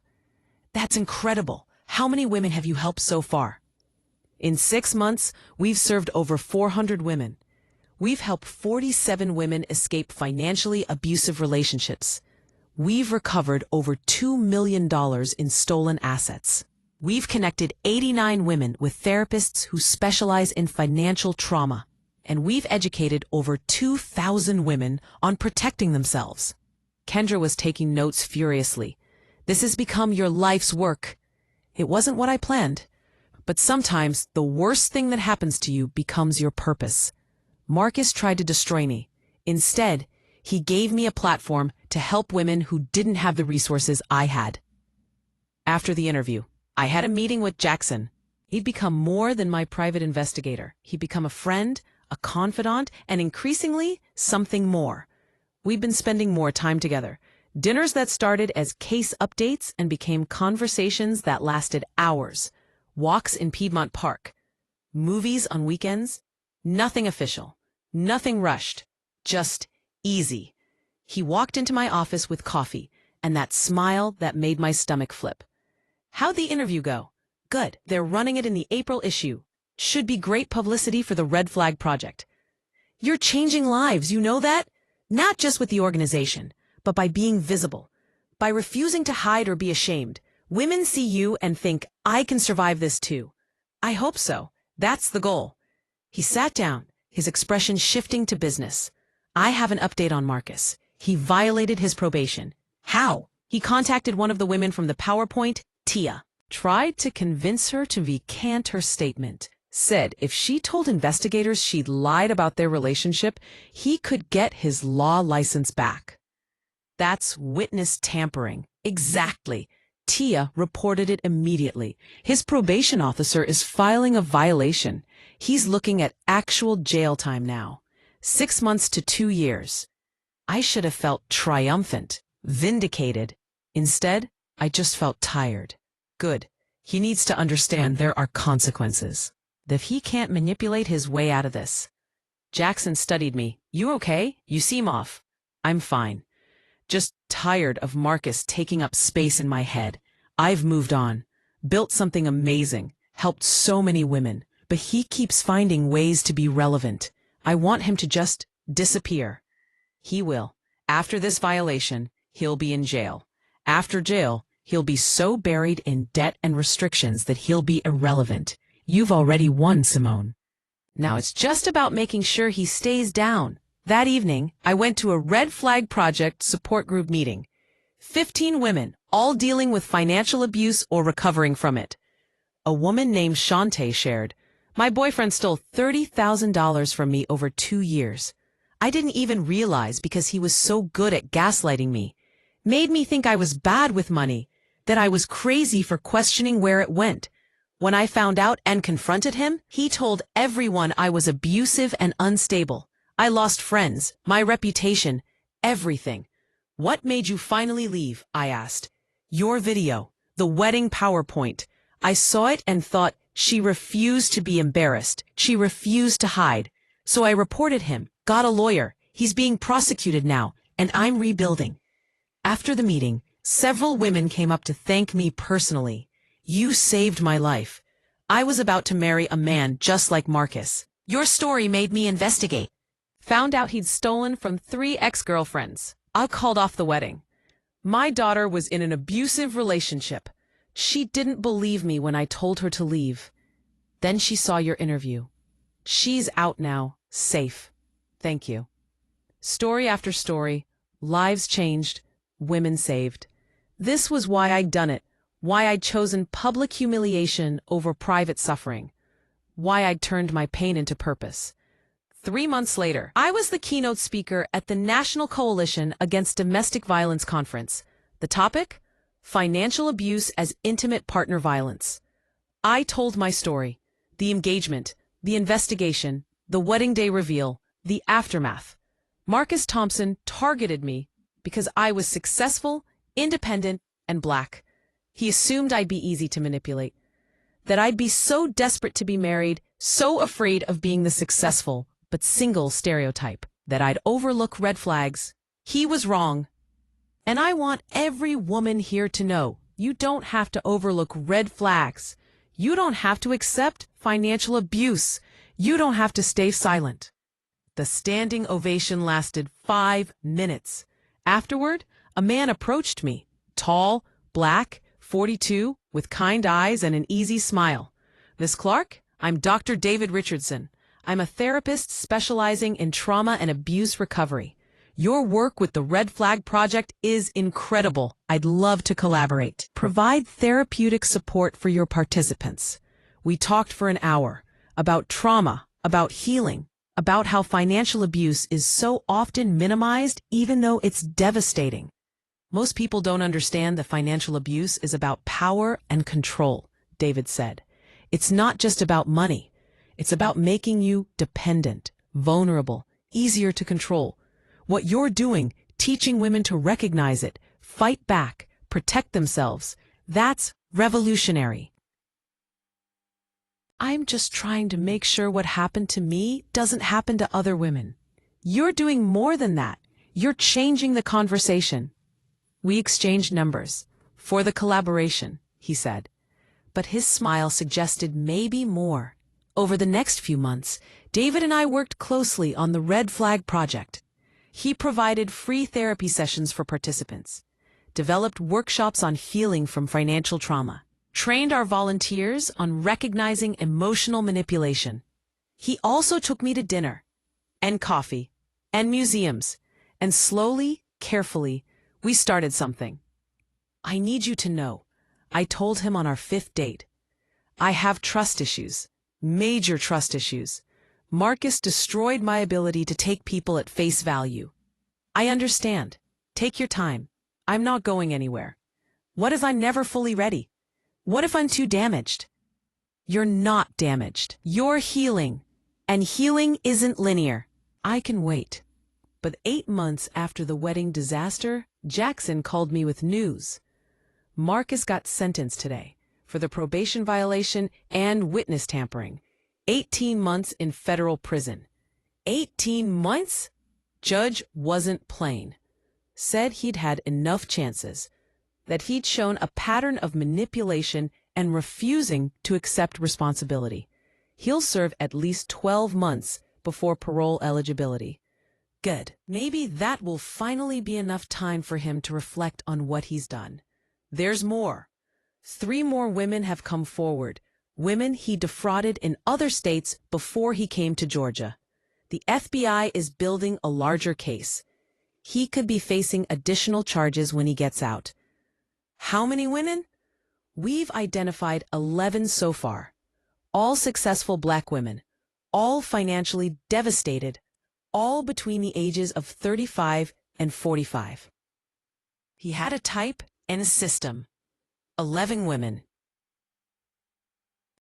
That's incredible. How many women have you helped so far? In 6 months, we've served over 400 women. We've helped 47 women escape financially abusive relationships. We've recovered over $2 million in stolen assets. We've connected 89 women with therapists who specialize in financial trauma. And we've educated over 2,000 women on protecting themselves. Kendra was taking notes furiously. This has become your life's work. It wasn't what I planned. But sometimes the worst thing that happens to you becomes your purpose. Marcus tried to destroy me. Instead, He gave me a platform to help women who didn't have the resources I had. After the interview, I had a meeting with Jackson. He'd become more than my private investigator. He'd become a friend, a confidant, and increasingly, something more. We've been spending more time together. Dinners that started as case updates and became conversations that lasted hours. Walks in Piedmont Park. Movies on weekends. Nothing official. Nothing rushed. Just easy. He walked into my office with coffee and that smile that made my stomach flip. How'd the interview go? Good. They're running it in the April issue. Should be great publicity for the Red Flag Project. You're changing lives, you know that? Not just with the organization, but by being visible. By refusing to hide or be ashamed. Women see you and think, I can survive this too. I hope so. That's the goal. He sat down, his expression shifting to business. I have an update on Marcus. He violated his probation. How? He contacted one of the women from the PowerPoint, Tia. Tried to convince her to recant her statement. Said if she told investigators she'd lied about their relationship, he could get his law license back. That's witness tampering. Exactly. Tia reported it immediately. His probation officer is filing a violation. He's looking at actual jail time now. 6 months to 2 years. I should have felt triumphant, vindicated. Instead, I just felt tired. Good. He needs to understand there are consequences. That he can't manipulate his way out of this. Jackson studied me. You okay? You seem off. I'm fine. Just tired of Marcus taking up space in my head. I've moved on. Built something amazing. Helped so many women. But he keeps finding ways to be relevant. I want him to just disappear. He will. After this violation, he'll be in jail. After jail, he'll be so buried in debt and restrictions that he'll be irrelevant. You've already won, Simone. Now it's just about making sure he stays down. That evening, I went to a Red Flag Project support group meeting. 15 women, all dealing with financial abuse or recovering from it. A woman named Shantae shared, my boyfriend stole $30,000 from me over 2 years. I didn't even realize because he was so good at gaslighting me. Made me think I was bad with money, that I was crazy for questioning where it went. When I found out and confronted him, he told everyone I was abusive and unstable. I lost friends, my reputation, everything. What made you finally leave? I asked. Your video, the wedding PowerPoint. I saw it and thought she refused to be embarrassed. She refused to hide. So I reported him, got a lawyer. He's being prosecuted now, and I'm rebuilding. After the meeting, several women came up to thank me personally. You saved my life. I was about to marry a man just like Marcus. Your story made me investigate. Found out he'd stolen from 3 ex-girlfriends. I called off the wedding. My daughter was in an abusive relationship. She didn't believe me when I told her to leave. Then she saw your interview. She's out now, safe. Thank you. Story after story, lives changed, women saved. This was why I'd done it. Why I'd chosen public humiliation over private suffering. Why I'd turned my pain into purpose. 3 months later, I was the keynote speaker at the National Coalition Against Domestic Violence Conference. The topic? Financial abuse as intimate partner violence. I told my story. The engagement, the investigation, the wedding day reveal, the aftermath. Marcus Thompson targeted me because I was successful, independent, and black. He assumed I'd be easy to manipulate, that I'd be so desperate to be married, so afraid of being the successful but single stereotype, that I'd overlook red flags. He was wrong. And I want every woman here to know, you don't have to overlook red flags. You don't have to accept financial abuse. You don't have to stay silent. The standing ovation lasted 5 minutes. Afterward, a man approached me, tall, black, 42, with kind eyes and an easy smile. Miss Clark, I'm Dr. David Richardson. I'm a therapist specializing in trauma and abuse recovery. Your work with the Red Flag Project is incredible. I'd love to collaborate. Provide therapeutic support for your participants. We talked for an hour about trauma, about healing, about how financial abuse is so often minimized even though it's devastating. Most people don't understand that financial abuse is about power and control, David said. It's not just about money. It's about making you dependent, vulnerable, easier to control. What you're doing, teaching women to recognize it, fight back, protect themselves, that's revolutionary. I'm just trying to make sure what happened to me doesn't happen to other women. You're doing more than that. You're changing the conversation. We exchanged numbers. For the collaboration, he said. But his smile suggested maybe more. Over the next few months, David and I worked closely on the Red Flag Project. He provided free therapy sessions for participants, developed workshops on healing from financial trauma, trained our volunteers on recognizing emotional manipulation. He also took me to dinner, and coffee, and museums, and slowly, carefully, we started something. I need you to know, I told him on our 5th date. I have trust issues, major trust issues. Marcus destroyed my ability to take people at face value. I understand. Take your time. I'm not going anywhere. What if I'm never fully ready? What if I'm too damaged? You're not damaged. You're healing. And healing isn't linear. I can wait. But 8 months after the wedding disaster, Jackson called me with news. Marcus got sentenced today for the probation violation and witness tampering. 18 months in federal prison. 18 months? Judge wasn't playing. Said he'd had enough chances, that he'd shown a pattern of manipulation and refusing to accept responsibility. He'll serve at least 12 months before parole eligibility. Good. Maybe that will finally be enough time for him to reflect on what he's done. There's more. 3 more women have come forward, women he defrauded in other states before he came to Georgia. The FBI is building a larger case. He could be facing additional charges when he gets out. How many women? We've identified 11 so far. All successful Black women, all financially devastated, all between the ages of 35 and 45. He had a type and a system. 11 women.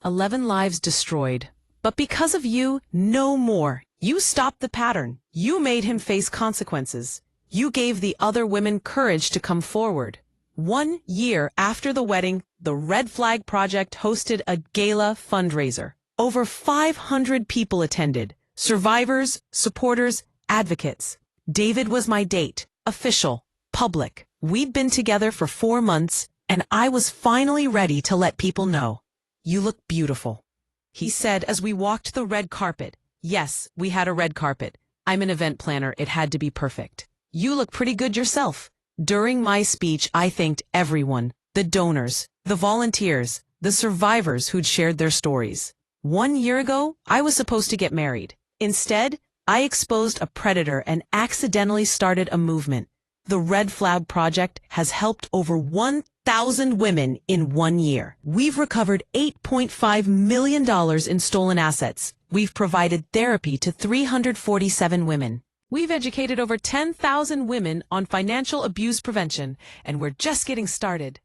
11 lives destroyed. But because of you, no more. You stopped the pattern. You made him face consequences. You gave the other women courage to come forward. 1 year after the wedding, the Red Flag Project hosted a gala fundraiser. Over 500 people attended. Survivors, supporters, advocates. David was my date. Official. Public. We'd been together for 4 months, and I was finally ready to let people know. You look beautiful, he said as we walked the red carpet. Yes, we had a red carpet. I'm an event planner. It had to be perfect. You look pretty good yourself. During my speech, I thanked everyone, the donors, the volunteers, the survivors who'd shared their stories. 1 year ago, I was supposed to get married. Instead, I exposed a predator and accidentally started a movement. The Red Flag Project has helped over 1,000 women in 1 year. We've recovered $8.5 million in stolen assets. We've provided therapy to 347 women. We've educated over 10,000 women on financial abuse prevention, and we're just getting started.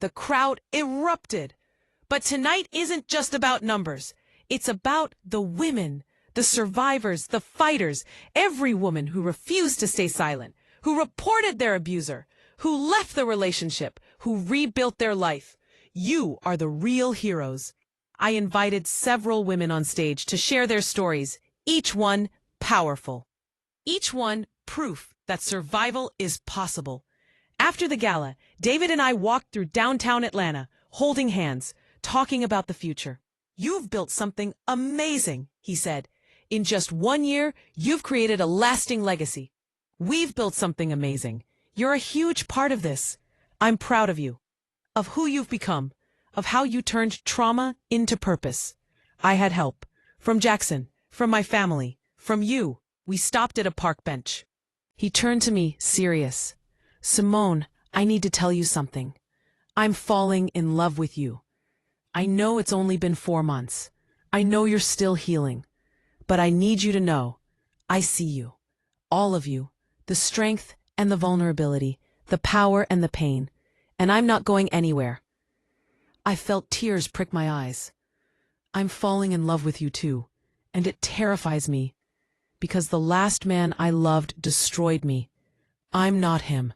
The crowd erupted. But tonight isn't just about numbers. It's about the women, the survivors, the fighters, every woman who refused to stay silent, who reported their abuser, who left the relationship, who rebuilt their life. You are the real heroes. I invited several women on stage to share their stories, each one powerful. Each one proof that survival is possible. After the gala, David and I walked through downtown Atlanta, holding hands, talking about the future. You've built something amazing, he said. In just 1 year, you've created a lasting legacy. We've built something amazing. You're a huge part of this. I'm proud of you, of who you've become, of how you turned trauma into purpose. I had help. From Jackson, from my family, from you. We stopped at a park bench. He turned to me, serious. Simone, I need to tell you something. I'm falling in love with you. I know it's only been 4 months. I know you're still healing. But I need you to know, I see you. All of you. The strength and the vulnerability, the power and the pain. And I'm not going anywhere. I felt tears prick my eyes. I'm falling in love with you too, and it terrifies me, because the last man I loved destroyed me. I'm not him.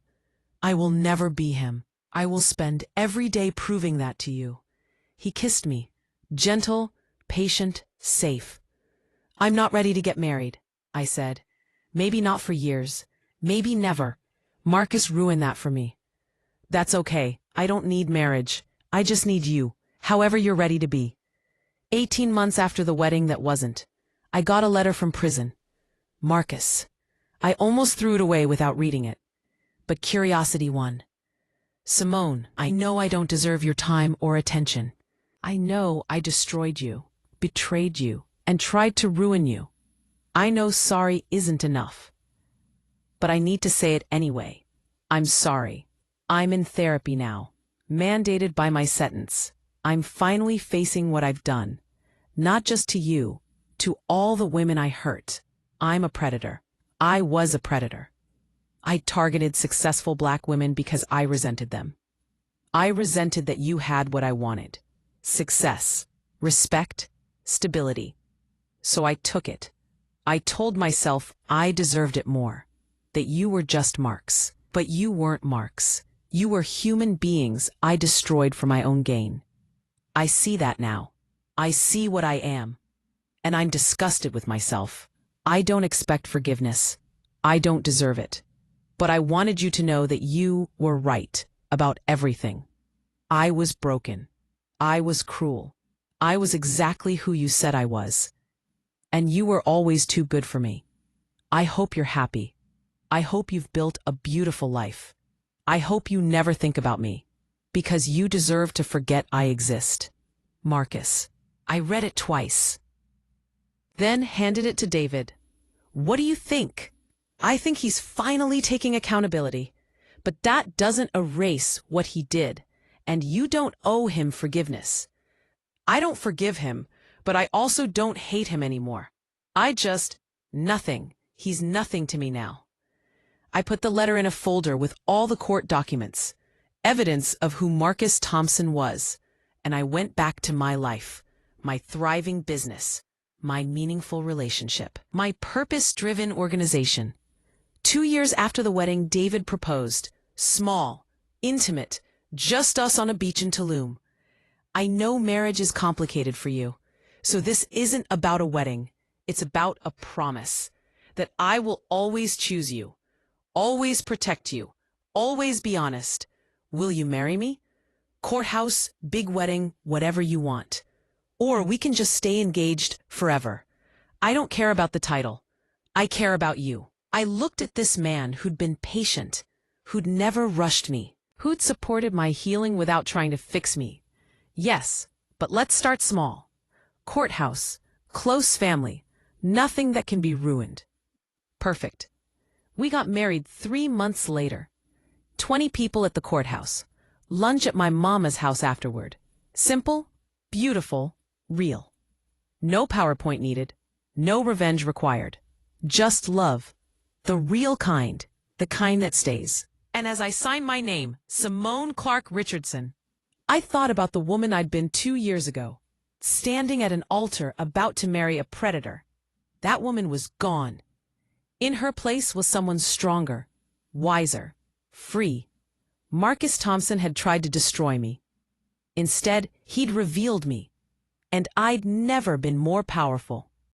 I will never be him. I will spend every day proving that to you. He kissed me, gentle, patient, safe. I'm not ready to get married, I said. Maybe not for years. Maybe never. Marcus ruined that for me. That's okay. I don't need marriage. I just need you, however you're ready to be. 18 months after the wedding that wasn't, I got a letter from prison. Marcus. I almost threw it away without reading it. But curiosity won. Simone, I know I don't deserve your time or attention. I know I destroyed you, betrayed you, and tried to ruin you. I know sorry isn't enough. But I need to say it anyway. I'm sorry. I'm in therapy now, mandated by my sentence. I'm finally facing what I've done. Not just to you, to all the women I hurt. I'm a predator. I was a predator. I targeted successful black women because I resented them. I resented that you had what I wanted. Success, respect, stability. So I took it. I told myself I deserved it more. That you were just marks. But you weren't marks. You were human beings I destroyed for my own gain. I see that now. I see what I am. And I'm disgusted with myself. I don't expect forgiveness. I don't deserve it. But I wanted you to know that you were right about everything. I was broken. I was cruel. I was exactly who you said I was. And you were always too good for me. I hope you're happy. I hope you've built a beautiful life. I hope you never think about me, because you deserve to forget I exist. Marcus. I read it twice. Then handed it to David. What do you think? I think he's finally taking accountability, but that doesn't erase what he did, and you don't owe him forgiveness. I don't forgive him, but I also don't hate him anymore. Nothing. He's nothing to me now. I put the letter in a folder with all the court documents, evidence of who Marcus Thompson was, and I went back to my life, my thriving business, my meaningful relationship, my purpose-driven organization. 2 years after the wedding, David proposed. Small, intimate, just us on a beach in Tulum. I know marriage is complicated for you, so this isn't about a wedding. It's about a promise that I will always choose you, always protect you, always be honest. Will you marry me? Courthouse, big wedding, whatever you want. Or we can just stay engaged forever. I don't care about the title. I care about you. I looked at this man who'd been patient, who'd never rushed me, who'd supported my healing without trying to fix me. Yes, but let's start small. Courthouse, close family, nothing that can be ruined. Perfect. We got married 3 months later. 20 people at the courthouse. Lunch at my mama's house afterward. Simple, beautiful, real. No PowerPoint needed. No revenge required. Just love. The real kind. The kind that stays. And as I signed my name, Simone Clark Richardson, I thought about the woman I'd been 2 years ago, standing at an altar about to marry a predator. That woman was gone. In her place was someone stronger, wiser, free. Marcus Thompson had tried to destroy me. Instead, he'd revealed me. And I'd never been more powerful.